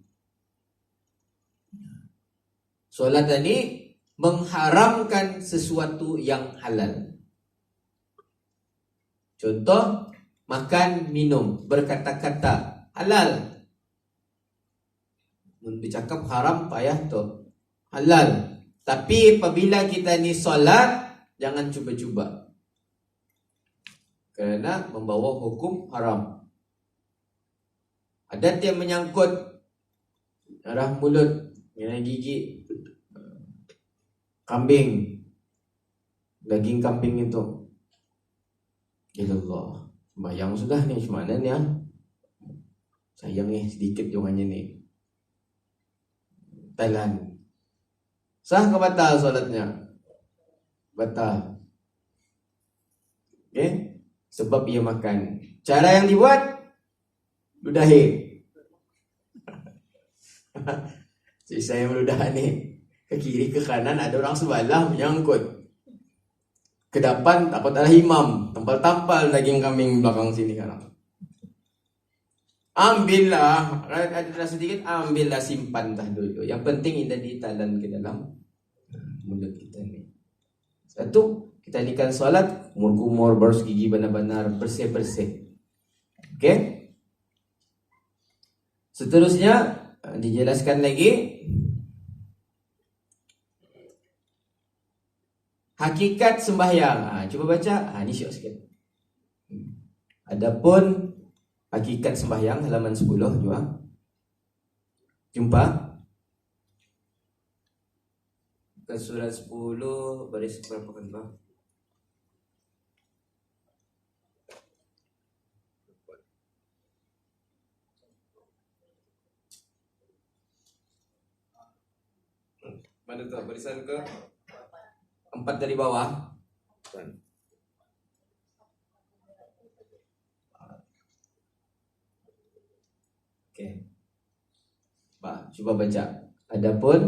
Solat ini mengharamkan sesuatu yang halal. Contoh, makan, minum, berkata-kata halal. Bercakap haram payah tu. Halal. Tapi apabila kita ni solat, jangan cuba-cuba. Kerana membawa hukum haram. Adat yang menyangkut arah mulut, gigi kambing, daging kambing itu. Ya Allah, bayang sudah nih mana nih ya? Sayang nih sedikit jangannya nih. Thailand. Sah ke batal solatnya? Batal. Okay? Sebab ia makan. Cara yang dibuat, ludahi. Jadi saya meludah nih. Ke kiri ke kanan ada orang sebelah menyangkut. Ke depan takut ada imam, tampal-tampal daging kambing belakang sini kan. Ambillah, ada sedikit, ambillah, simpan dah dulu. Yang penting ini ditalan ke dalam mulut kita ni. Satu, kita nikan solat, kumur-kumur, berus gigi benar-benar bersih-bersih. Okey? Seterusnya dijelaskan lagi. hakikat sembahyang. Cuba baca. Ini syok sikit. Adapun hakikat sembahyang halaman 10 juga. Jumpa ke surat 10 baris berapa kan, Bang? Mana tuh barisan ke 4 dari bawah. Oke. Pak, coba baca. Adapun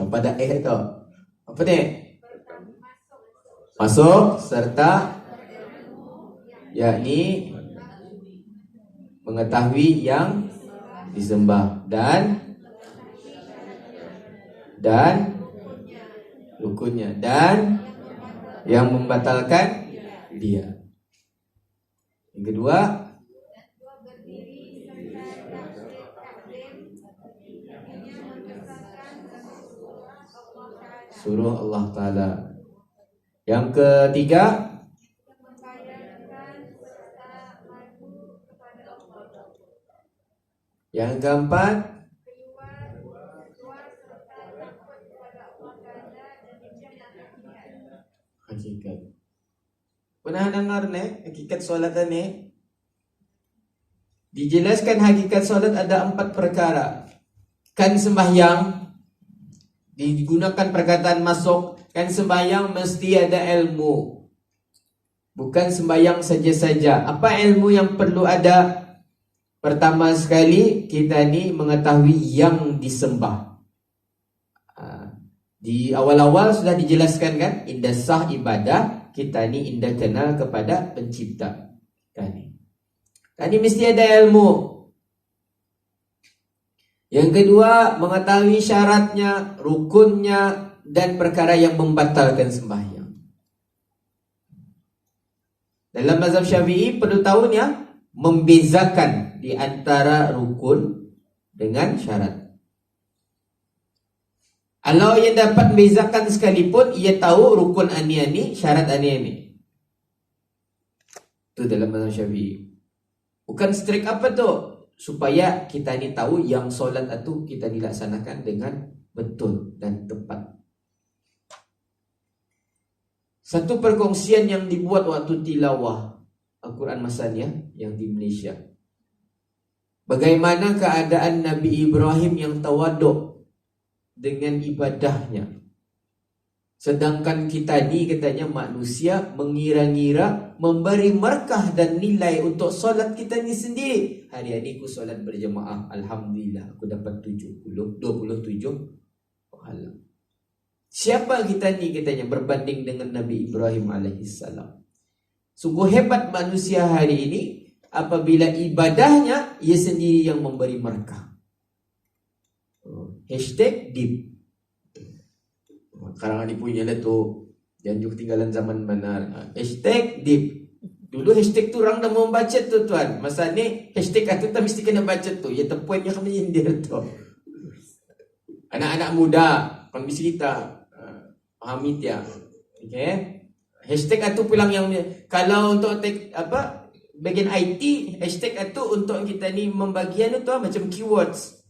pada itu apa nih? Masuk serta yakni mengetahui yang disembah dan rukunnya dan yang membatalkan dia. Yang kedua, suruh Allah Ta'ala. Yang ketiga, yang keempat, hakikat. Pernah dengar nih hakikat solat ini? Dijelaskan hakikat solat ada 4 perkara. Kan sembahyang digunakan perkataan masuk. Kan sembahyang mesti ada ilmu. Bukan sembahyang saja-saja. Apa ilmu yang perlu ada? Pertama sekali kita ni mengetahui yang disembah. Di awal-awal sudah dijelaskan kan, indah sah ibadah kita ni indah kenal kepada pencipta. Kan ini mesti ada ilmu. Yang kedua, mengetahui syaratnya, rukunnya, dan perkara yang membatalkan sembahyang. Dalam mazhab Syafi'i perlu tahu ya, membezakan di antara rukun dengan syarat. Kalau ia dapat membezakan sekalipun, ia tahu rukun ani-ani, syarat ani-ani. Itu dalam mazhab Syafi'i. Bukan strict apa tu? Supaya kita ni tahu yang solat itu kita dilaksanakan dengan betul dan tepat. Satu perkongsian yang dibuat waktu tilawah Al-Quran Masanya yang di Malaysia. Bagaimana keadaan Nabi Ibrahim yang tawaduk dengan ibadahnya. Sedangkan kita ni katanya manusia mengira-ngira memberi markah dan nilai untuk solat kita ni sendiri. Hari ini aku solat berjemaah, alhamdulillah aku dapat 27 pahala. Siapa kita ni katanya berbanding dengan Nabi Ibrahim alaihissalam. Sungguh hebat manusia hari ini apabila ibadahnya ia sendiri yang memberi markah. Hashtag deep. Karangan dipunya lah tu. Jangan juga ketinggalan zaman mana. Hashtag deep. Dulu hashtag tu orang dah mau baca tu tuan. Masa ni hashtag tu tak mesti kena baca tu. Ya terpointnya kami indir tu. Anak-anak muda kan bisa kita pahami dia. Okay. Hashtag tu pulang yang kalau untuk bagian IT hashtag tu untuk kita ni membagian tu macam keywords.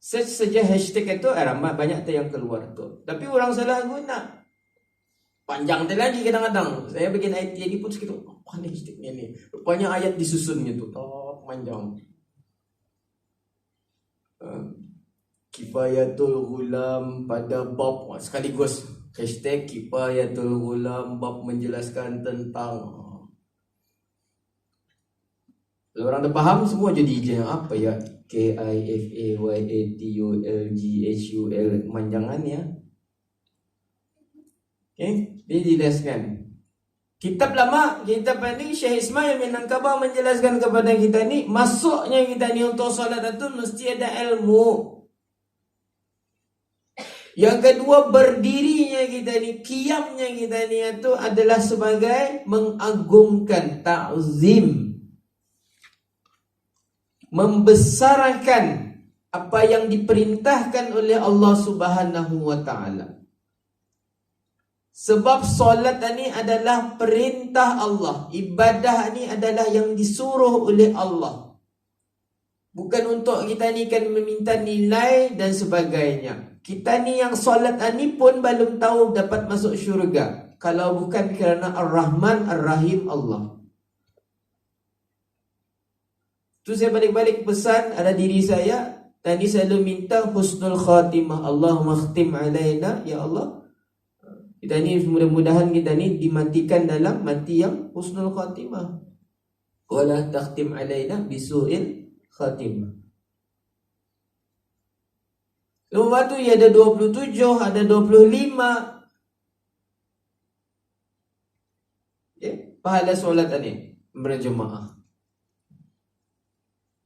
Search saja hashtag itu ramai banyak tu yang keluar tu. Tapi orang salah guna. Panjang tu lagi kadang-kadang. Saya bagian IT ni pun sekitar apa ni hashtagnya ni. Rupanya ayat disusunnya tu. Panjang. Kifayatul Ghulam pada bab sekaligus hashtag Kifayatul Ghulam bab menjelaskan tentang. Kalau orang dah faham semua jadi je apa ya KIFAYATULGHUL manjangannya. Okay, dia dijelaskan. Kitab lama, kitab ini Syekh Ismail Minangkabau menjelaskan kepada kita ni masuknya kita ni untuk solat itu mesti ada ilmu. Yang kedua, berdirinya kita ni, qiyamnya kita ni itu adalah sebagai mengagungkan, ta'zim, membesarkan apa yang diperintahkan oleh Allah Subhanahu wa taala. Sebab solat ni adalah perintah Allah, ibadah ni adalah yang disuruh oleh Allah. Bukan untuk kita ni kan meminta nilai dan sebagainya. Kita ni yang solat ni pun belum tahu dapat masuk syurga kalau bukan kerana Ar-Rahman Ar-Rahim Allah. Tu saya balik-balik pesan ada diri saya. Tadi selalu minta husnul khatimah. Allahumma khtim alaina, ya Allah. Kita ni mudah-mudahan kita ni dimatikan dalam mati yang husnul khatimah. Wala takhtim alaina bisu'il khatimah. Lepas tu ya ada 27, ada 25. Okay? Pahala solat ni berjemaah.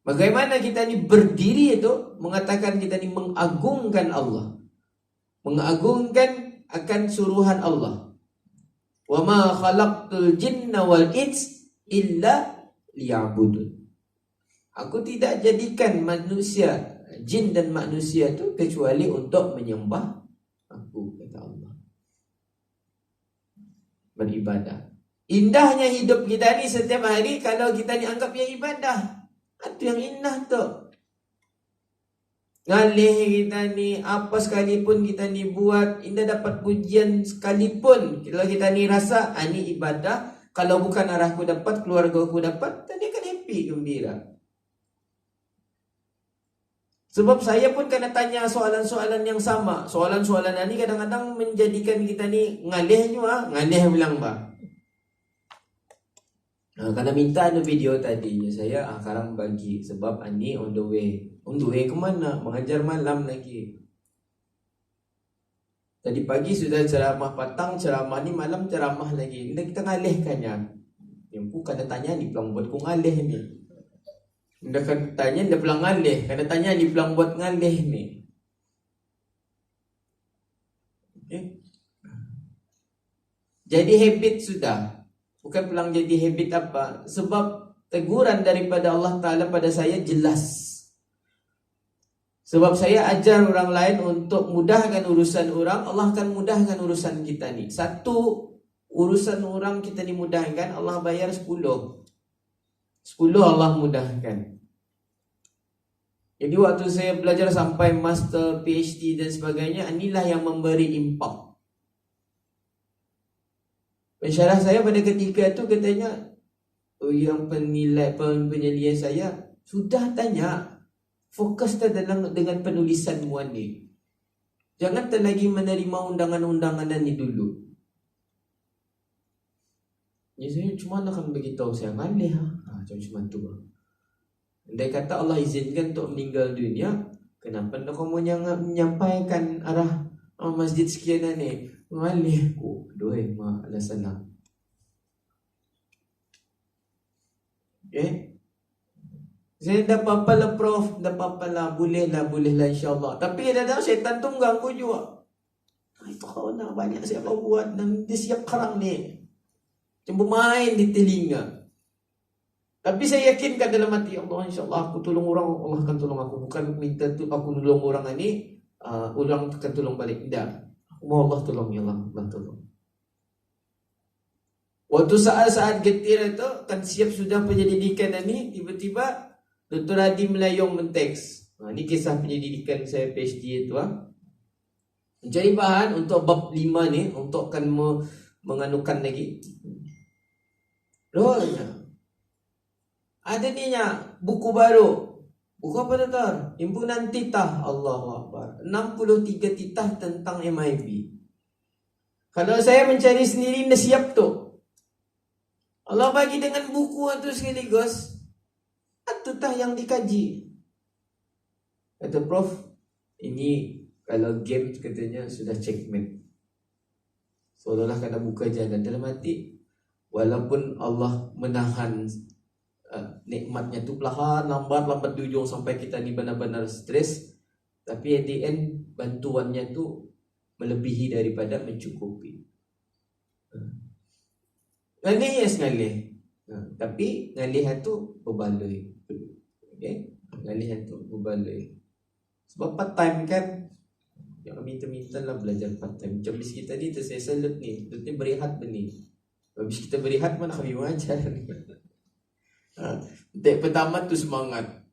Bagaimana kita ni berdiri itu mengatakan kita ni mengagungkan Allah. Mengagungkan akan suruhan Allah. Wa ma khalaqtul jinna wal ins illa liya'budun. Aku tidak jadikan manusia, jin dan manusia itu kecuali untuk menyembah aku, kata Allah. Beribadah. Indahnya hidup kita ni setiap hari kalau kita ni anggapnya ibadah. Itu yang indah tu. Ngalih kita ni, apa sekalipun kita ni buat, indah dapat pujian sekalipun. Kalau kita ni rasa, ni ibadah. Kalau bukan arahku dapat, keluarga aku dapat, tadi akan happy, gembira. Sebab saya pun kena tanya soalan-soalan yang sama. Soalan-soalan ni kadang-kadang menjadikan kita ni ngalih juga. Ngalih bilang bah. Karena minta ada video tadi saya sekarang bagi sebab ani on the way. On the way ke mana? Mengajar malam lagi. Tadi pagi sudah ceramah petang, ceramah ni malam ceramah lagi. Ini kita ngalihkannya. Yang ku kena tanya ni pelang buat ku ngalih ni. Ndak kan tanya ndak pelang ngalih, kena tanya ni pelang buat ngalih ni. Okay. Jadi habit sudah. Bukan pulang jadi habit apa. Sebab teguran daripada Allah Ta'ala pada saya jelas. Sebab saya ajar orang lain untuk mudahkan urusan orang, Allah akan mudahkan urusan kita ni. Satu urusan orang kita dimudahkan, Allah bayar 10. 10 Allah mudahkan. Jadi waktu saya belajar sampai master, PhD dan sebagainya, inilah yang memberi impak. Pensyarah saya pada ketika itu katanya, yang penyelian saya sudah tanya, fokus dengan penulisan muan ni. Jangan lagi menerima undangan-undangan ni dulu. Ya saya cuma akan beritahu saya ngalih cuma tu. Andai kata Allah izinkan untuk meninggal dunia, kenapa nak kamu menyampaikan arah masjid sekian ni? Ngalih ku, doai ma alasanlah. Okay? Saya dah apa-apa lah Prof, dah apa-apa lah, boleh lah insyaAllah. Tapi kadang-kadang syaitan tu mengganggu juga. Itu kau nak banyak siapa buat dan dia siap kerang ni. Cuma main di telinga. Tapi saya yakinkan dalam hati Allah, insyaAllah aku tolong orang, Allah akan tolong aku. Bukan minta tu aku tolong orang ni, orang akan tolong balik. Tidak. Mau Allah tolong, ya Allah tolong. Waktu saat-saat getir itu kan siap sudah penyelidikan ini, tiba-tiba Dr. Hadi Melayong menteks. Ini kisah penyelidikan saya PhD itu. Mencari bahan untuk bab 5 ni, untuk kan menganukan lagi. Loh, ada ni buku baru. Buku apa tuan? Himpunan titah. Allahu Akbar. 63 titah tentang MIB. Kalau saya mencari sendiri, dah siap tu. Allah bagi dengan buku itu sekaligus. Itu tah yang dikaji. Kata Prof, ini kalau game katanya sudah checkmate. Seolah-olah kena buka jalan dalam hati. Walaupun Allah menahan nikmatnya tu perlahan lambat di ujung sampai kita ni benar-benar stres, tapi at the end bantuannya tu melebihi daripada mencukupi. Ngalih yes ngalih. Tapi ngalih itu berbaloi. Okay? Ngalih itu berbaloi. Sebab part time kan, jangan minta-minta lah belajar part time. Macam bis kita ni tersesa let ni berehat benih. Habis kita berehat mana kami mengajar ni. Dek pertama tu semangat.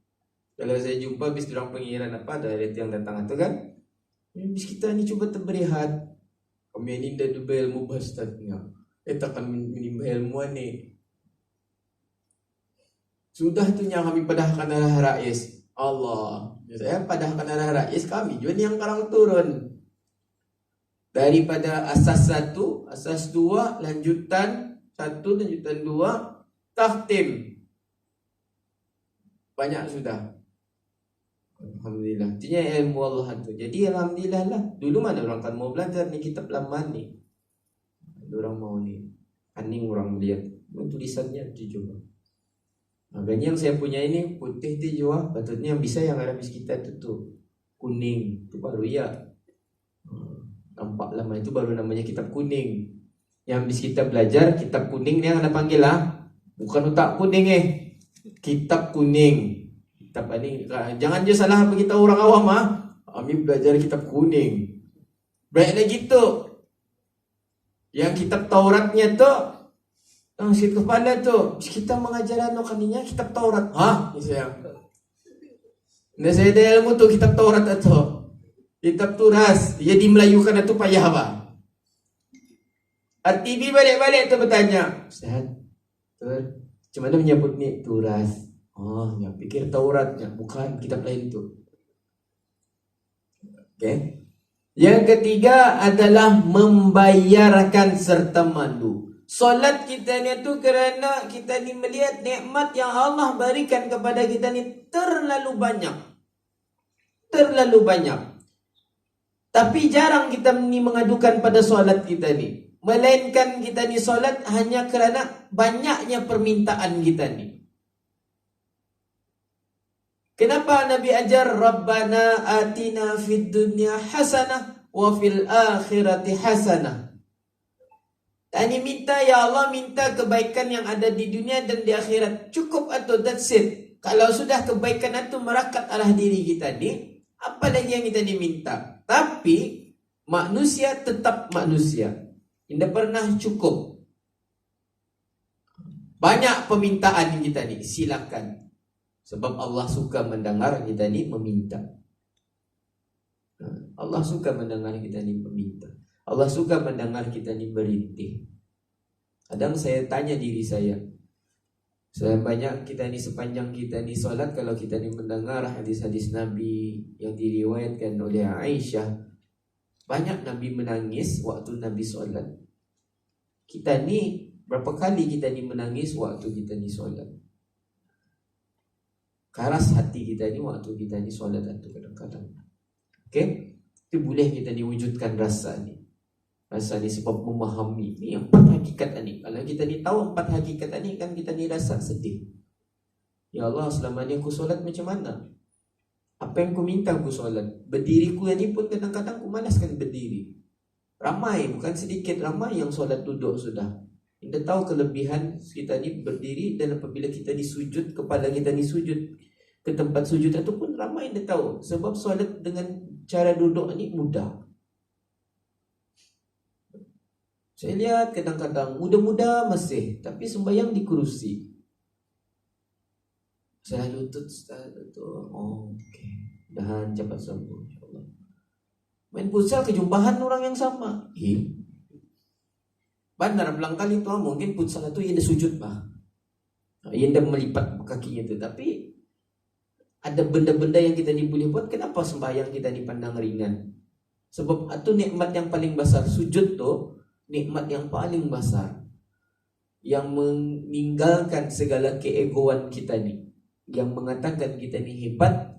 Kalau saya jumpa habis orang pengiran apa dari yang datang tu kan, habis kita ni cuba terberehat. Kami ni dah dubel ilmu bahasanya. Takkan menimba ilmu ni. Sudah tu yang kami padahkan arah rais. Allah. Saya padahkan arah rais kami juga ni yang karang turun. Daripada asas 1, asas 2, lanjutan 1, lanjutan 2, takhtim. Banyak sudah. Alhamdulillah. Artinya ilmu Allah tu. Jadi alhamdulillah lah. Dulu mana orang kan mau belajar ni kitab lama ni. Orang mau ni. Aning orang lihat. Tulisannya tu juga. Makanya yang saya punya ini putih tu juga. Patutnya yang bisa yang ada di kita tu kuning. Tu baru ya. Nampak lama itu baru namanya kitab kuning. Yang bis kita belajar kitab kuning ni yang anda panggil lah. Bukan otak kuning kitab kuning. Kitab ini jangan je salah beritahu orang awam Kami belajar kitab kuning. Baik lagi tu. Yang kitab Tauratnya tu si kepala tu kita mengajar kaninya kitab Taurat. Saya. Nah saya ada ilmu tu kitab Taurat tu. Kitab turas, dia dimelayukan itu payah apa? RTB balik-balik tu bertanya, Ustaz, macam mana menyebut ni turas? Ya pikir Tauratnya, bukan kitab lain tu. Okay. Yang ketiga adalah membayarkan serta malu. Solat kita ni tu kerana kita ni melihat nikmat yang Allah berikan kepada kita ni terlalu banyak. Terlalu banyak. Tapi jarang kita ni mengadukan pada solat kita ni. Melainkan kita ni solat hanya kerana banyaknya permintaan kita ni. Kenapa Nabi ajar Rabbana atina fid dunya hasanah wa fil akhirati hasanah. Tani minta ya Allah minta kebaikan yang ada di dunia dan di akhirat. Cukup atau that's it. Kalau sudah kebaikan itu merakat arah diri kita ni, apa lagi yang kita diminta? Tapi manusia tetap manusia. Tidak pernah cukup. Banyak permintaan kita ni, silakan. Sebab Allah suka mendengar kita ni meminta. Allah suka mendengar kita ni meminta. Allah suka mendengar kita ni berintih. Kadang saya tanya diri saya banyak kita ni sepanjang kita ni solat, kalau kita ni mendengar hadis-hadis Nabi yang diriwayatkan oleh Aisyah, banyak Nabi menangis waktu Nabi solat. Kita ni berapa kali kita ni menangis waktu kita ni solat? Keras hati kita ni waktu kita ni solat itu kadang-kadang. Okay? Itu boleh kita ni wujudkan rasa ni. Rasa ni sebab memahami ni empat hakikat ni. Kalau kita ni tahu empat hakikat ni, kan kita ni rasa sedih. Ya Allah, selama ni aku solat macam mana? Apa yang aku minta aku solat? Berdiriku ni pun kadang-kadang aku malaskan berdiri. Ramai, bukan sedikit, ramai yang solat duduk sudah. Kita tahu kelebihan kita ni berdiri, dan apabila kita disujud, kepala kita disujud ke tempat sujud itu pun ramai yang tahu. Sebab solat dengan cara duduk ni mudah. Saya lihat kadang-kadang muda-muda masih, tapi sembahyang di kerusi. Saya lutut, okey. Dahan cepat sembuh, insyaAllah. Main futsal kejumpahan orang yang sama. Benar belang kali tu mungkin futsal itu ia dah sujud ia dah melipat kakinya tu. Tapi ada benda-benda yang kita ni boleh buat. Kenapa sembahyang kita dipandang ringan? Sebab itu nikmat yang paling besar. Sujud tu nikmat yang paling besar, yang meninggalkan segala keegoan kita ni, yang mengatakan kita ni hebat.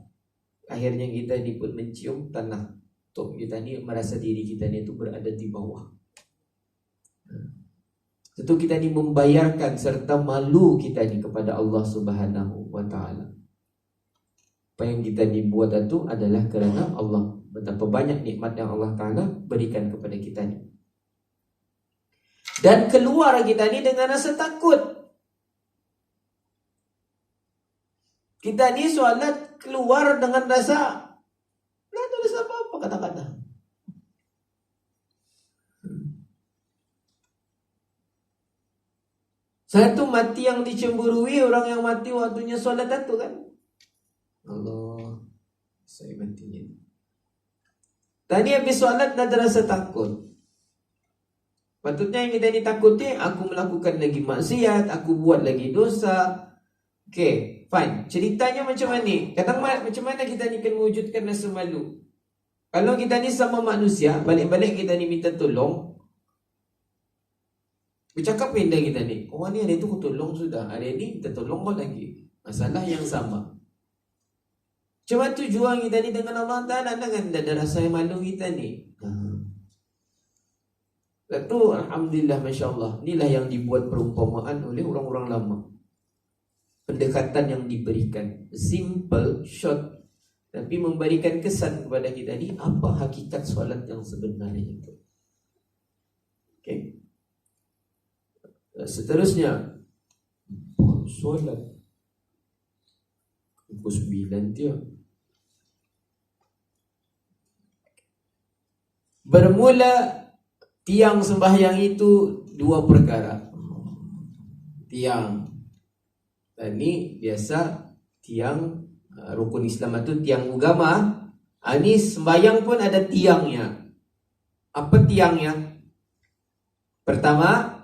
Akhirnya kita ni pun mencium tanah. Tok kita ni merasa diri kita ni itu berada di bawah. Tentu kita ni membayarkan serta malu kita ni kepada Allah Subhanahu wa taala. Apa yang kita ni buat itu adalah kerana Allah betapa banyak nikmat yang Allah Ta'ala berikan kepada kita ni. Dan keluar kita ni dengan rasa takut. Kita ni solat keluar dengan rasa, tak ada rasa apa-apa kata-kata. Satu mati yang dicemburui, orang yang mati waktunya solat itu kan. Allah, saya matinya. Tadi habis solat dah ada rasa takut. Patutnya yang kita ditakuti, aku melakukan lagi maksiat, aku buat lagi dosa. Okay, fine. Ceritanya macam mana? Kadang macam mana kita ni kena wujudkan rasa malu? Kalau kita ni sama manusia, balik-balik kita ni minta tolong, bercakap pindah kita ni, orang ni hari tu aku tolong sudah, hari ni kita tolong kau lagi. Masalah yang sama. Cuma tujuan kita ni dengan Allah Ta'ala, dengan ada rasa yang malu kita ni. Lepas alhamdulillah, Masya Allah, inilah yang dibuat perumpamaan oleh orang-orang lama. Pendekatan yang diberikan simple, short, tapi memberikan kesan kepada kita ni apa hakikat solat yang sebenarnya itu. Okay. Seterusnya, solat pukul 9 dia. Bermula tiang sembahyang itu dua perkara. Tiang, dan ini biasa tiang rukun Islam itu tiang agama. Ini sembahyang pun ada tiangnya. Apa tiangnya? Pertama,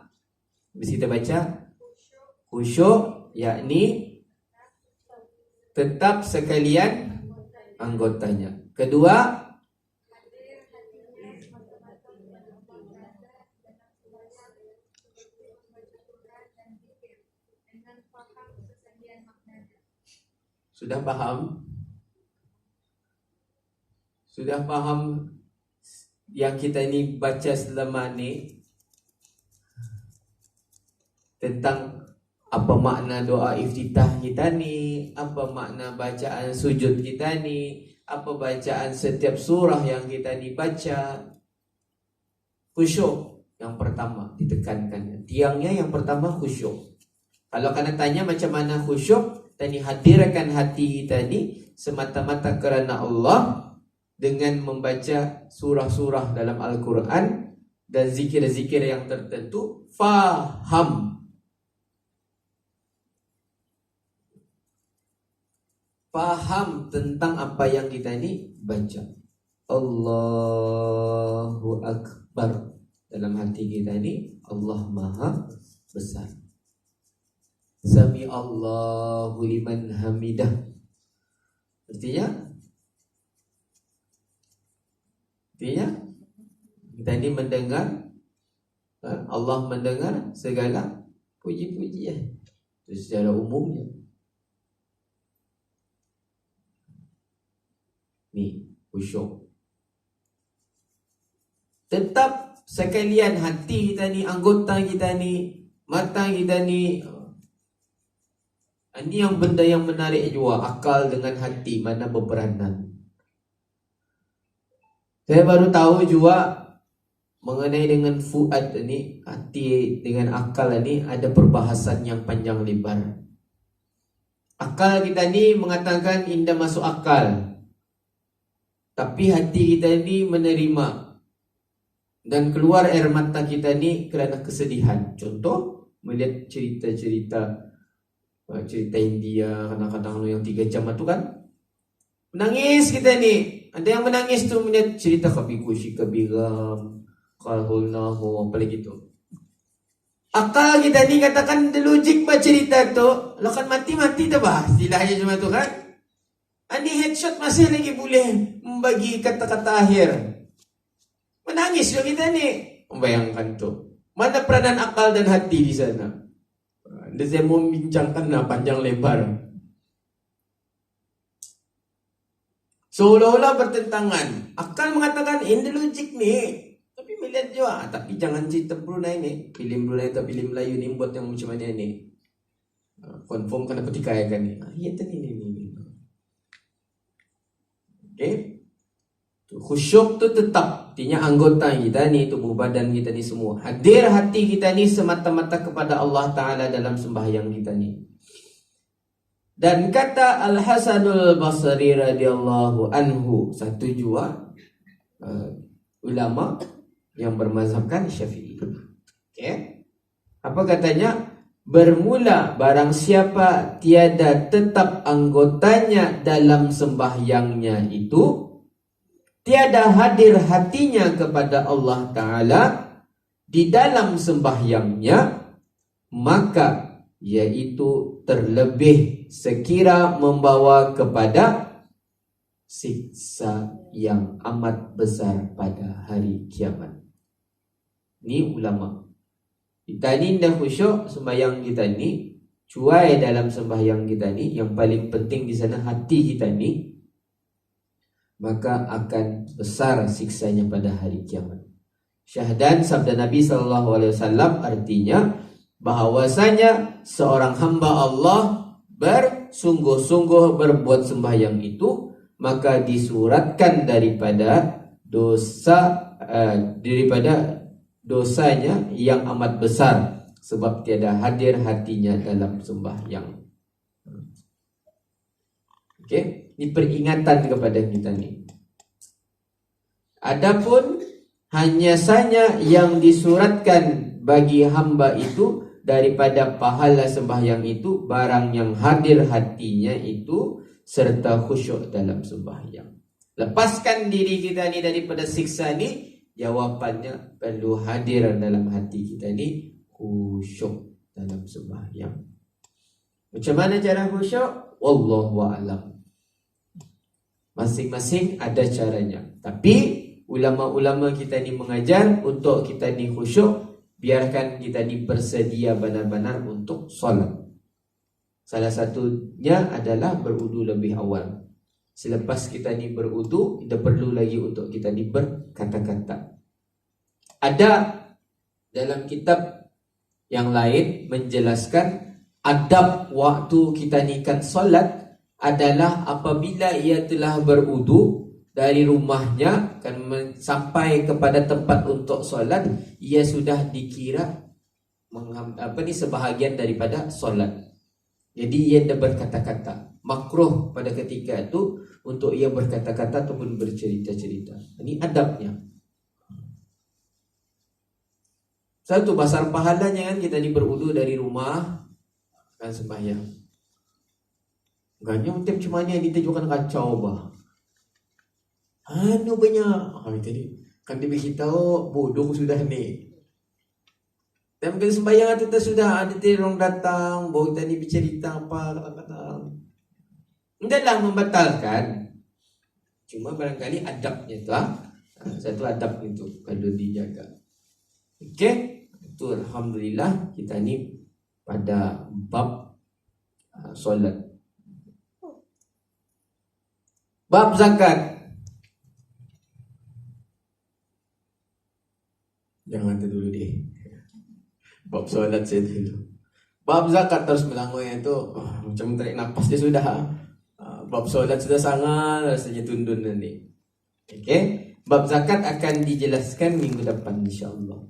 bisa kita baca khusyuk, yakni tetap sekalian anggotanya. Kedua, sudah paham? Sudah paham yang kita ini baca selama ni tentang apa makna doa iftitah kita ni, apa makna bacaan sujud kita ni, apa bacaan setiap surah yang kita ni baca. Khusyuk yang pertama ditekankan. Tiangnya yang pertama khusyuk. Kalau kena tanya macam mana khusyuk, tadi hadirkan hati kita ni semata-mata kerana Allah dengan membaca surah-surah dalam Al-Quran dan zikir-zikir yang tertentu. Faham tentang apa yang kita ni baca. Allahu Akbar. Dalam hati kita ni Allah Maha Besar. Sami Allahu liman hamidah. Artinya kita ni mendengar, Allah mendengar segala puji-pujian. Itu secara umumnya. Ni khusyuk. Tetap sekalian hati kita ni, anggota kita ni, mata kita ni. Ini yang benda yang menarik juga. Akal dengan hati mana berperanan. Saya baru tahu juga mengenai dengan fuad ni, hati dengan akal ni ada perbahasan yang panjang lebar. Akal kita ni mengatakan indah masuk akal, tapi hati kita ni menerima dan keluar air mata kita ni kerana kesedihan. Contoh, melihat cerita-cerita India kadang-kadang yang 3 jam itu kan, menangis kita ni. Ada yang menangis tu melihat cerita Kabikushi Kabiram, Kalhulnahu, apa lagi tu. Akal kita ni katakan logik bah cerita tu, lakan mati-mati tu bah istilahnya cuma tu kan. Ani headshot masih lagi boleh membagi kata-kata akhir. Menangis juga kita ni. Membayangkan tu. Mana peranan akal dan hati di sana? Dan saya mau bincangkan panjang lebar. Seolah-olah bertentangan. Akal mengatakan ini logik ni. Tapi melihat juga. Tapi jangan cerita Brunei ni. Film Brunei atau film Melayu ni buat yang macam mana ni. Confirm kan apa dikayakan ni. Ya ni. Okay. Khusyuk tu tetap, artinya anggota kita ni, tubuh badan kita ni semua hadir, hati kita ni semata-mata kepada Allah Ta'ala dalam sembahyang kita ni. Dan kata Al-Hasanul Basri radhiyallahu anhu, satu jua ulama yang bermazhabkan Syafi'i. Okay? Apa katanya? Bermula barang siapa tiada tetap anggotanya dalam sembahyangnya itu, tiada hadir hatinya kepada Allah Ta'ala di dalam sembahyangnya, maka yaitu terlebih sekira membawa kepada siksa yang amat besar pada hari kiamat. Ini ulama. Kita ni dah khusyuk sembahyang kita ni, cuai dalam sembahyang kita ni, yang paling penting di sana hati kita ni, maka akan besar siksanya pada hari kiamat. Syahdan sabda Nabi SAW artinya bahawasanya seorang hamba Allah bersungguh-sungguh berbuat sembahyang itu, maka disuratkan daripada dosanya yang amat besar, sebab tiada hadir hatinya dalam sembahyang. Okey, ini peringatan kepada kita ni. Adapun hanya saja yang disuratkan bagi hamba itu daripada pahala sembahyang itu barang yang hadir hatinya itu serta khusyuk dalam sembahyang. Lepaskan diri kita ni daripada siksa ni, jawapannya perlu hadir dalam hati kita ni khusyuk dalam sembahyang. Macam mana cara khusyuk? Wallahu a'lam. Masing-masing ada caranya. Tapi ulama-ulama kita ni mengajar untuk kita ni khusyuk, biarkan kita ni bersedia benar-benar untuk solat. Salah satunya adalah berudu lebih awal. Selepas kita ni berudu, kita perlu lagi untuk kita ni berkata-kata. Ada dalam kitab yang lain menjelaskan adab waktu kita ni kan solat adalah apabila ia telah berudu dari rumahnya kan sampai kepada tempat untuk solat, ia sudah dikira sebahagian daripada solat. Jadi ia dah berkata-kata. Makruh pada ketika itu untuk ia berkata-kata ataupun bercerita-cerita. Ini adabnya. Satu besar pahalanya kan kita ni berudu dari rumah kan sembahyang. Ganya macam mana yang ditujukan kacau bah. Anu banyak. Tadi kan dia beritahu bodoh sudah ni. Dan bila sembahyang itu sudah ada orang datang, bawa kita ni bercerita apa kata-kata. Tidaklah membatalkan, cuma barangkali adabnya tu satu adab itu perlu dijaga. Okey, itu alhamdulillah kita ni pada bab solat. Bab zakat. Jangan tu dulu deh. Bab solat saya dulu. Bab zakat terus melangoi itu macam tarik nafas dia sudah. Bab solat sudah sangat rasanya tundun nanti. Okey, bab zakat akan dijelaskan minggu depan insya-Allah.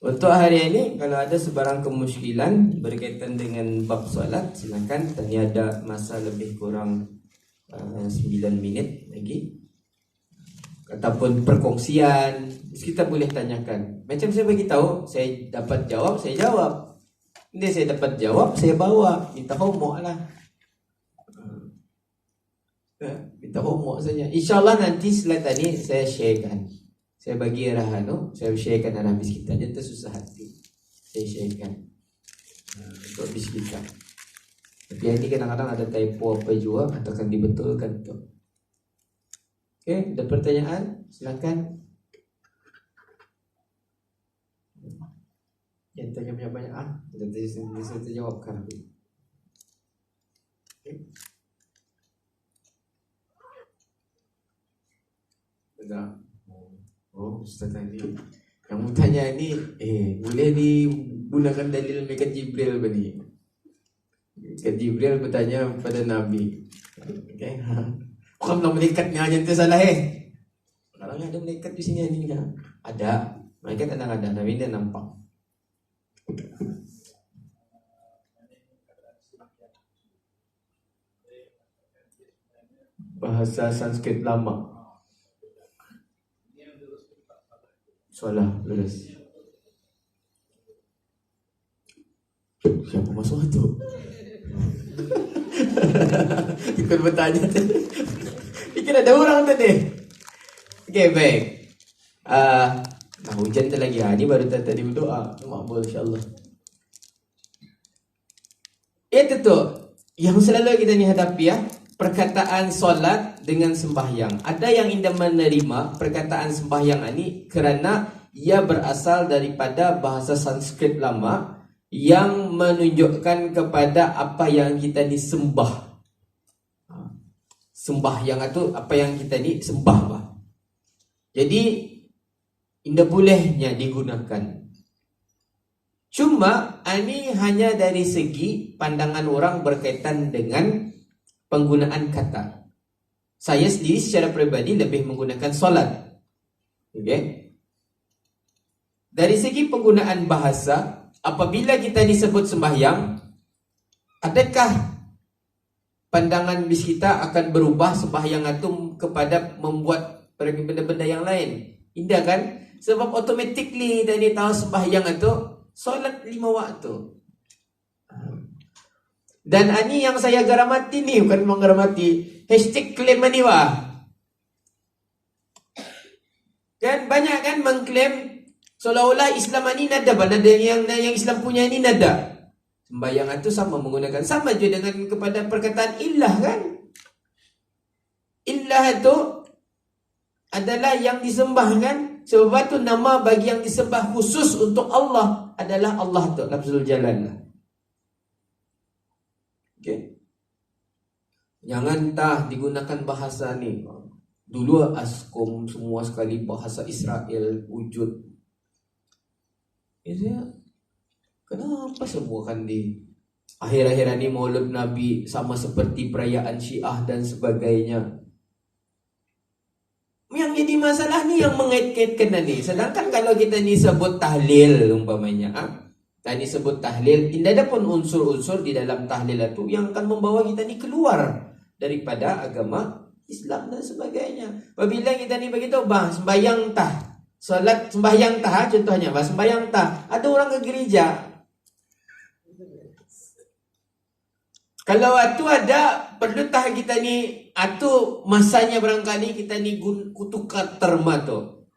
Untuk hari ini kalau ada sebarang kemusykilan berkaitan dengan bab solat, silakan. Tanya ada masa lebih kurang 9 minit lagi. Ataupun perkongsian, kita boleh tanyakan. Macam saya bagi tahu, saya dapat jawab, saya jawab. Ini saya dapat jawab, saya bawa. Minta homework lah. Minta homework saja. InsyaAllah nanti slide tadi saya sharekan. Saya bagi arahan tu, saya sharekan arah habis kita. Jangan tersusah hati. Saya sharekan untuk habis kita. Tapi ini kadang-kadang ada typo apa juga, atau akan dibetulkan tu. Okey, ada pertanyaan? Silakan. Yang tanya banyak-banyak saya jawabkan. Okey. Dah. Oh, Ustaz tadi yang bertanya ni boleh digunakan dalil malaikat Jibril apa ni? Malaikat Jibril bertanya kepada Nabi. Okey. Bukan malaikat ni hanya salah Ada malaikat di sini ni. Ada. Malaikat ada, tapi dia nampak. Bahasa Sanskrit lama. Soalah lurus. Siapa masuk tu? Ikut bertanya tu. Fikir ada orang tadi. Okey, baik. Hujan tu lagi. Ni baru tadi berdoa. Makbul insya-Allah. Itu tu yang selalu kita ni hadapi ya. Perkataan solat dengan sembahyang. Ada yang tidak menerima perkataan sembahyang ini kerana ia berasal daripada bahasa Sanskrit lama yang menunjukkan kepada apa yang kita disembah. Sembahyang itu apa yang kita ni sembah. Jadi tidak bolehnya digunakan. Cuma ini hanya dari segi pandangan orang berkaitan dengan penggunaan kata. Saya sendiri secara peribadi lebih menggunakan solat. Okay? Dari segi penggunaan bahasa, apabila kita disebut sembahyang, adakah pandangan bis kita akan berubah sembahyang itu kepada membuat benda-benda yang lain? Tidak kan? Sebab automatically dari tahu sembahyang itu solat 5 waktu. Dan ini yang saya garamati ni, bukan menggaramati. #claim ni wah. Kan banyak kan mengklaim seolah-olah Islam ini nada, nada yang Islam punya ini nada. Sembahyang itu sama menggunakan, sama juga dengan kepada perkataan ilah kan. Ilah itu adalah yang disembah kan. Sebab itu nama bagi yang disembah khusus untuk Allah adalah Allah tu, lafzul jalal. Okay. Jangan digunakan bahasa ni. Dulu Askom semua sekali bahasa Israel wujud. Kenapa semua kan di akhir-akhir ini Maulid Nabi sama seperti perayaan Syiah dan sebagainya. Yang jadi masalah ni yang mengait-kaitkan ni. Sedangkan kalau kita ni sebut tahlil umpamanya, tadi sebut tahlil, tidak ada pun unsur-unsur di dalam tahlil itu yang akan membawa kita ni keluar daripada agama Islam dan sebagainya. Apabila kita ni begitu, sembahyang solat sembahyang contohnya, sembahyang ada orang ke gereja. Kalau itu ada, perlu kita ni, itu masanya barangkali kita ni kutukar terma tu.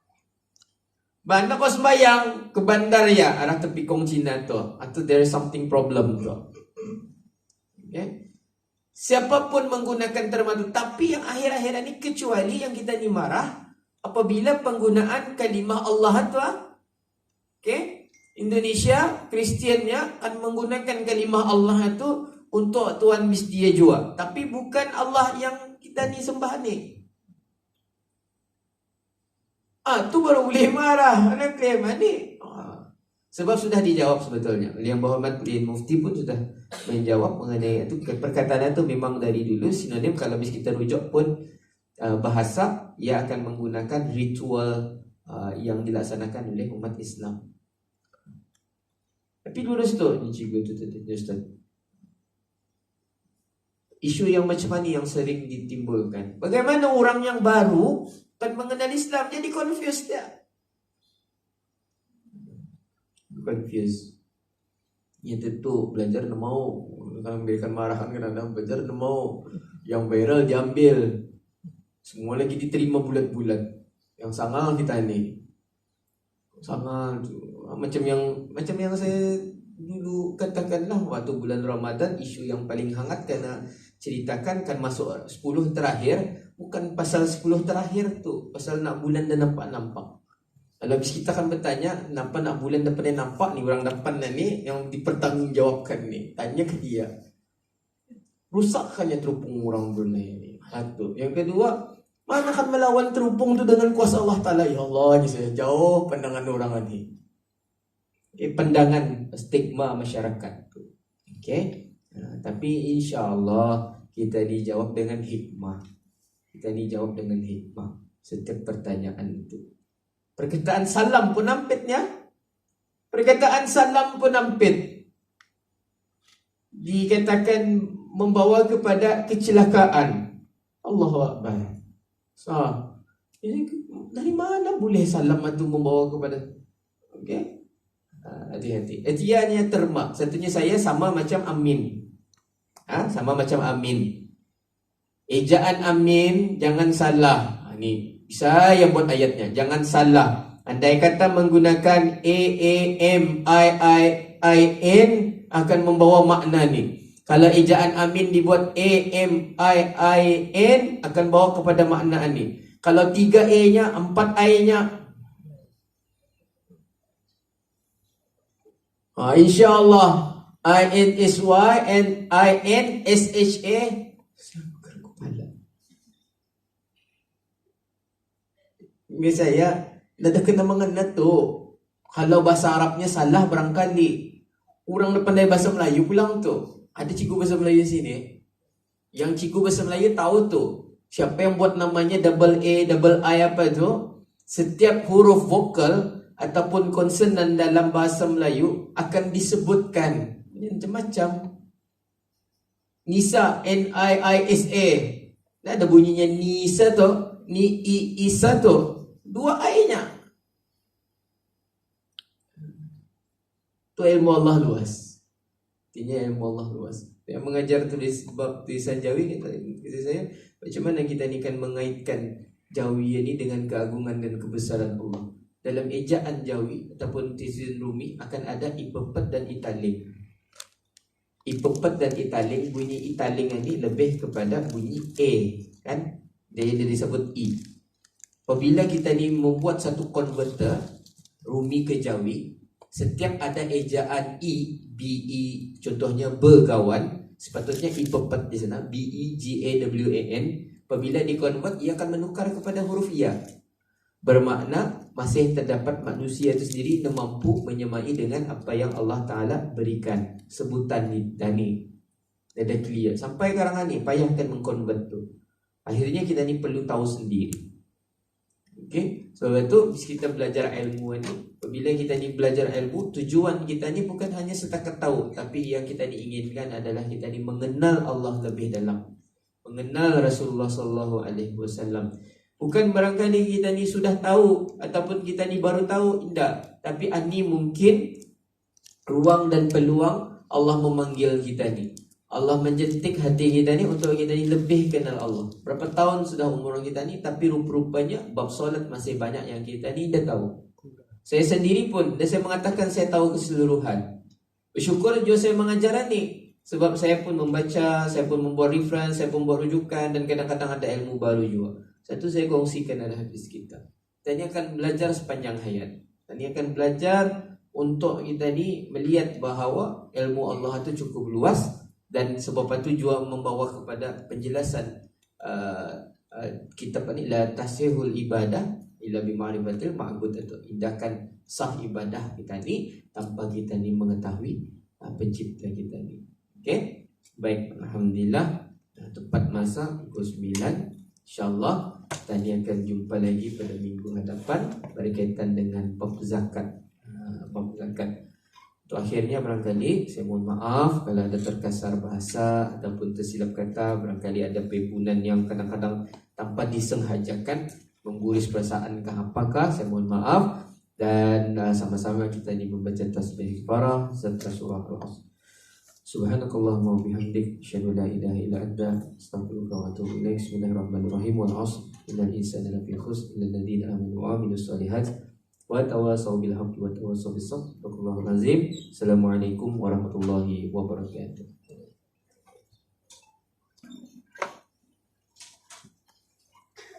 Banda ko sembayang ke bandar ya arah tepi Kong Cina tu, atau there is something problem tu. Okay? Siapapun menggunakan terma tu, tapi yang akhir-akhir ini kecuali yang kita ni marah apabila penggunaan kalimah Allah tu. Okay? Indonesia Kristiannya akan menggunakan kalimah Allah tu untuk Tuhan bis dia jua, tapi bukan Allah yang kita ni sembah ni. Tu baru boleh marah. Ada klaim ni. Sebab sudah dijawab sebetulnya. Yang berhormat Mufti pun sudah menjawab mengenai itu. Perkataan itu memang dari dulu sinonim. Kalau bis kita rujuk pun bahasa, ia akan menggunakan ritual yang dilaksanakan oleh umat Islam. Tapi lurus tu isu yang macam mana yang sering ditimbulkan. Bagaimana orang yang baru kan mengenal Islam jadi confused dia. Confused. Ya tentu belajar nak mau kalau memberikan marahan kadang-kadang belajar nak mau yang viral diambil. Semua lagi diterima bulat-bulat. Yang sangal kita ni. Sangal macam yang saya dulu katakanlah waktu bulan Ramadan, isu yang paling hangat karena ceritakan kan masuk 10 terakhir. Bukan pasal 10 terakhir tu, pasal nak bulan dan nampak-nampak. Kalau kita akan bertanya, kenapa nak bulan depan nampak ni, orang depan ni yang dipertanggungjawabkan ni, tanya ke dia. Rusakkannya terupung orang Brunei ni. Satu. Yang kedua, mana akan melawan terupung tu dengan kuasa Allah Ta'ala? Ya Allah, ni saya jauh pandangan orang ni. Pandangan stigma masyarakat tu. Okay? Tapi insya Allah kita dijawab dengan hikmah. Kita dijawab dengan hikmah. setiap pertanyaan itu. Perkataan salam pun nampitnya. Perkataan salam pun nampit. Dikatakan membawa kepada kecelakaan. Allahu Akbar. So, ini dari mana boleh salam itu membawa kepada? Okey. Hati-hati. Etiannya termak. Satunya saya sama macam amin. Sama macam amin. Ejaan amin jangan salah. Ini saya buat ayatnya. Jangan salah. Andai kata menggunakan A-M-I-I-I-N akan membawa makna ni. Kalau ejaan amin dibuat A-M-I-I-N akan bawa kepada makna ni. Kalau 3 A-nya, 4 I-nya, insyaAllah I-N-S-Y and I-N-S-H-A. Saya nada kena mengena tu. Kalau bahasa Arabnya salah barangkali orang yang pandai bahasa Melayu pulang tu. Ada cikgu bahasa Melayu sini. Yang cikgu bahasa Melayu tahu tu. Siapa yang buat namanya double A, double I apa tu? Setiap huruf vokal ataupun konsonan dalam bahasa Melayu akan disebutkan macam-macam. Nisa, N-I-I-S-A. Ada bunyinya Nisa tu. Ni-I-Isa tu. 2 I-nya. Itu ilmu Allah luas. Artinya ilmu Allah luas. Yang mengajar tulisan Jawi kata saya, macam mana kita ni kan mengaitkan Jawi ini dengan keagungan dan kebesaran Allah. Dalam ejaan Jawi ataupun tulisan Rumi akan ada ipepet dan italing. Ipepet dan italing, bunyi italing ini lebih kepada bunyi A, kan? Dia disebut I. Apabila kita ni membuat satu converter Rumi ke Jawi, setiap ada ejaan I, B-E, contohnya bergawan, sepatutnya ipepet di sana, B-E-G-A-W-A-N. Apabila di-convert, ia akan menukar kepada huruf Ya. Bermakna masih terdapat manusia itu sendiri yang mampu menyemai dengan apa yang Allah Ta'ala berikan. Sebutan ni, Dani. Ada clear. Sampai karangan ni, payahkan mengkonvert tu. Akhirnya kita ni perlu tahu sendiri. Okey, sebab itu kita belajar ilmu ni. Apabila kita ni belajar ilmu, tujuan kita ni bukan hanya setakat tahu, tapi yang kita diinginkan adalah kita ni mengenal Allah lebih dalam, mengenal Rasulullah sallallahu alaihi wasallam. Bukan barangkali kita ni sudah tahu ataupun kita ni baru tahu, tidak. Tapi ini mungkin ruang dan peluang Allah memanggil kita ni. Allah menjentik hati kita ni untuk kita ni lebih kenal Allah. Berapa tahun sudah umur kita ni, tapi rupa-rupanya bab solat masih banyak yang kita ni dah tahu. Saya sendiri pun, dan saya mengatakan saya tahu keseluruhan. Bersyukur juga saya mengajar ni. Sebab saya pun membaca, saya pun membuat reference, saya pun buat rujukan, dan kadang-kadang ada ilmu baru juga. Satu saya kongsikan adalah hadis kita. Kita ni akan belajar sepanjang hayat. Kita ni akan belajar untuk kita ni melihat bahawa ilmu Allah itu cukup luas. Dan sebab itu juga membawa kepada penjelasan kitab ini, la tasihul ibadah illa bima'rifatil ma'bud, atau tindakan sah ibadah kita ni tanpa kita ni mengetahui pencipta kita ni. Okey, baik, alhamdulillah, tepat masa pukul 9. InsyaAllah kita ni akan jumpa lagi pada minggu hadapan berkaitan dengan bab zakat. Bab zakat. Untuk akhirnya barangkali saya mohon maaf kalau ada terkasar bahasa ataupun tersilap kata, barangkali ada pebunan yang kadang-kadang tanpa disengajakan mengguris perasaan ke apakah, saya mohon maaf. Dan sama-sama kita ni membaca tasbih kifarah serta surah Al-Asr. Subhanakallahumma wa bihamdik, asyhadu an la ilaha illa anta, astaghfiruka wa atubu ilaik. Bismillahirrahmanirrahim. Wal 'ashr, innal insana lafi khusr illa alladziina aamanu wa 'amilus shalihat wa tawasaw bil haqqi wa tawasaw bis sabr. Assalamualaikum warahmatullahi wabarakatuh.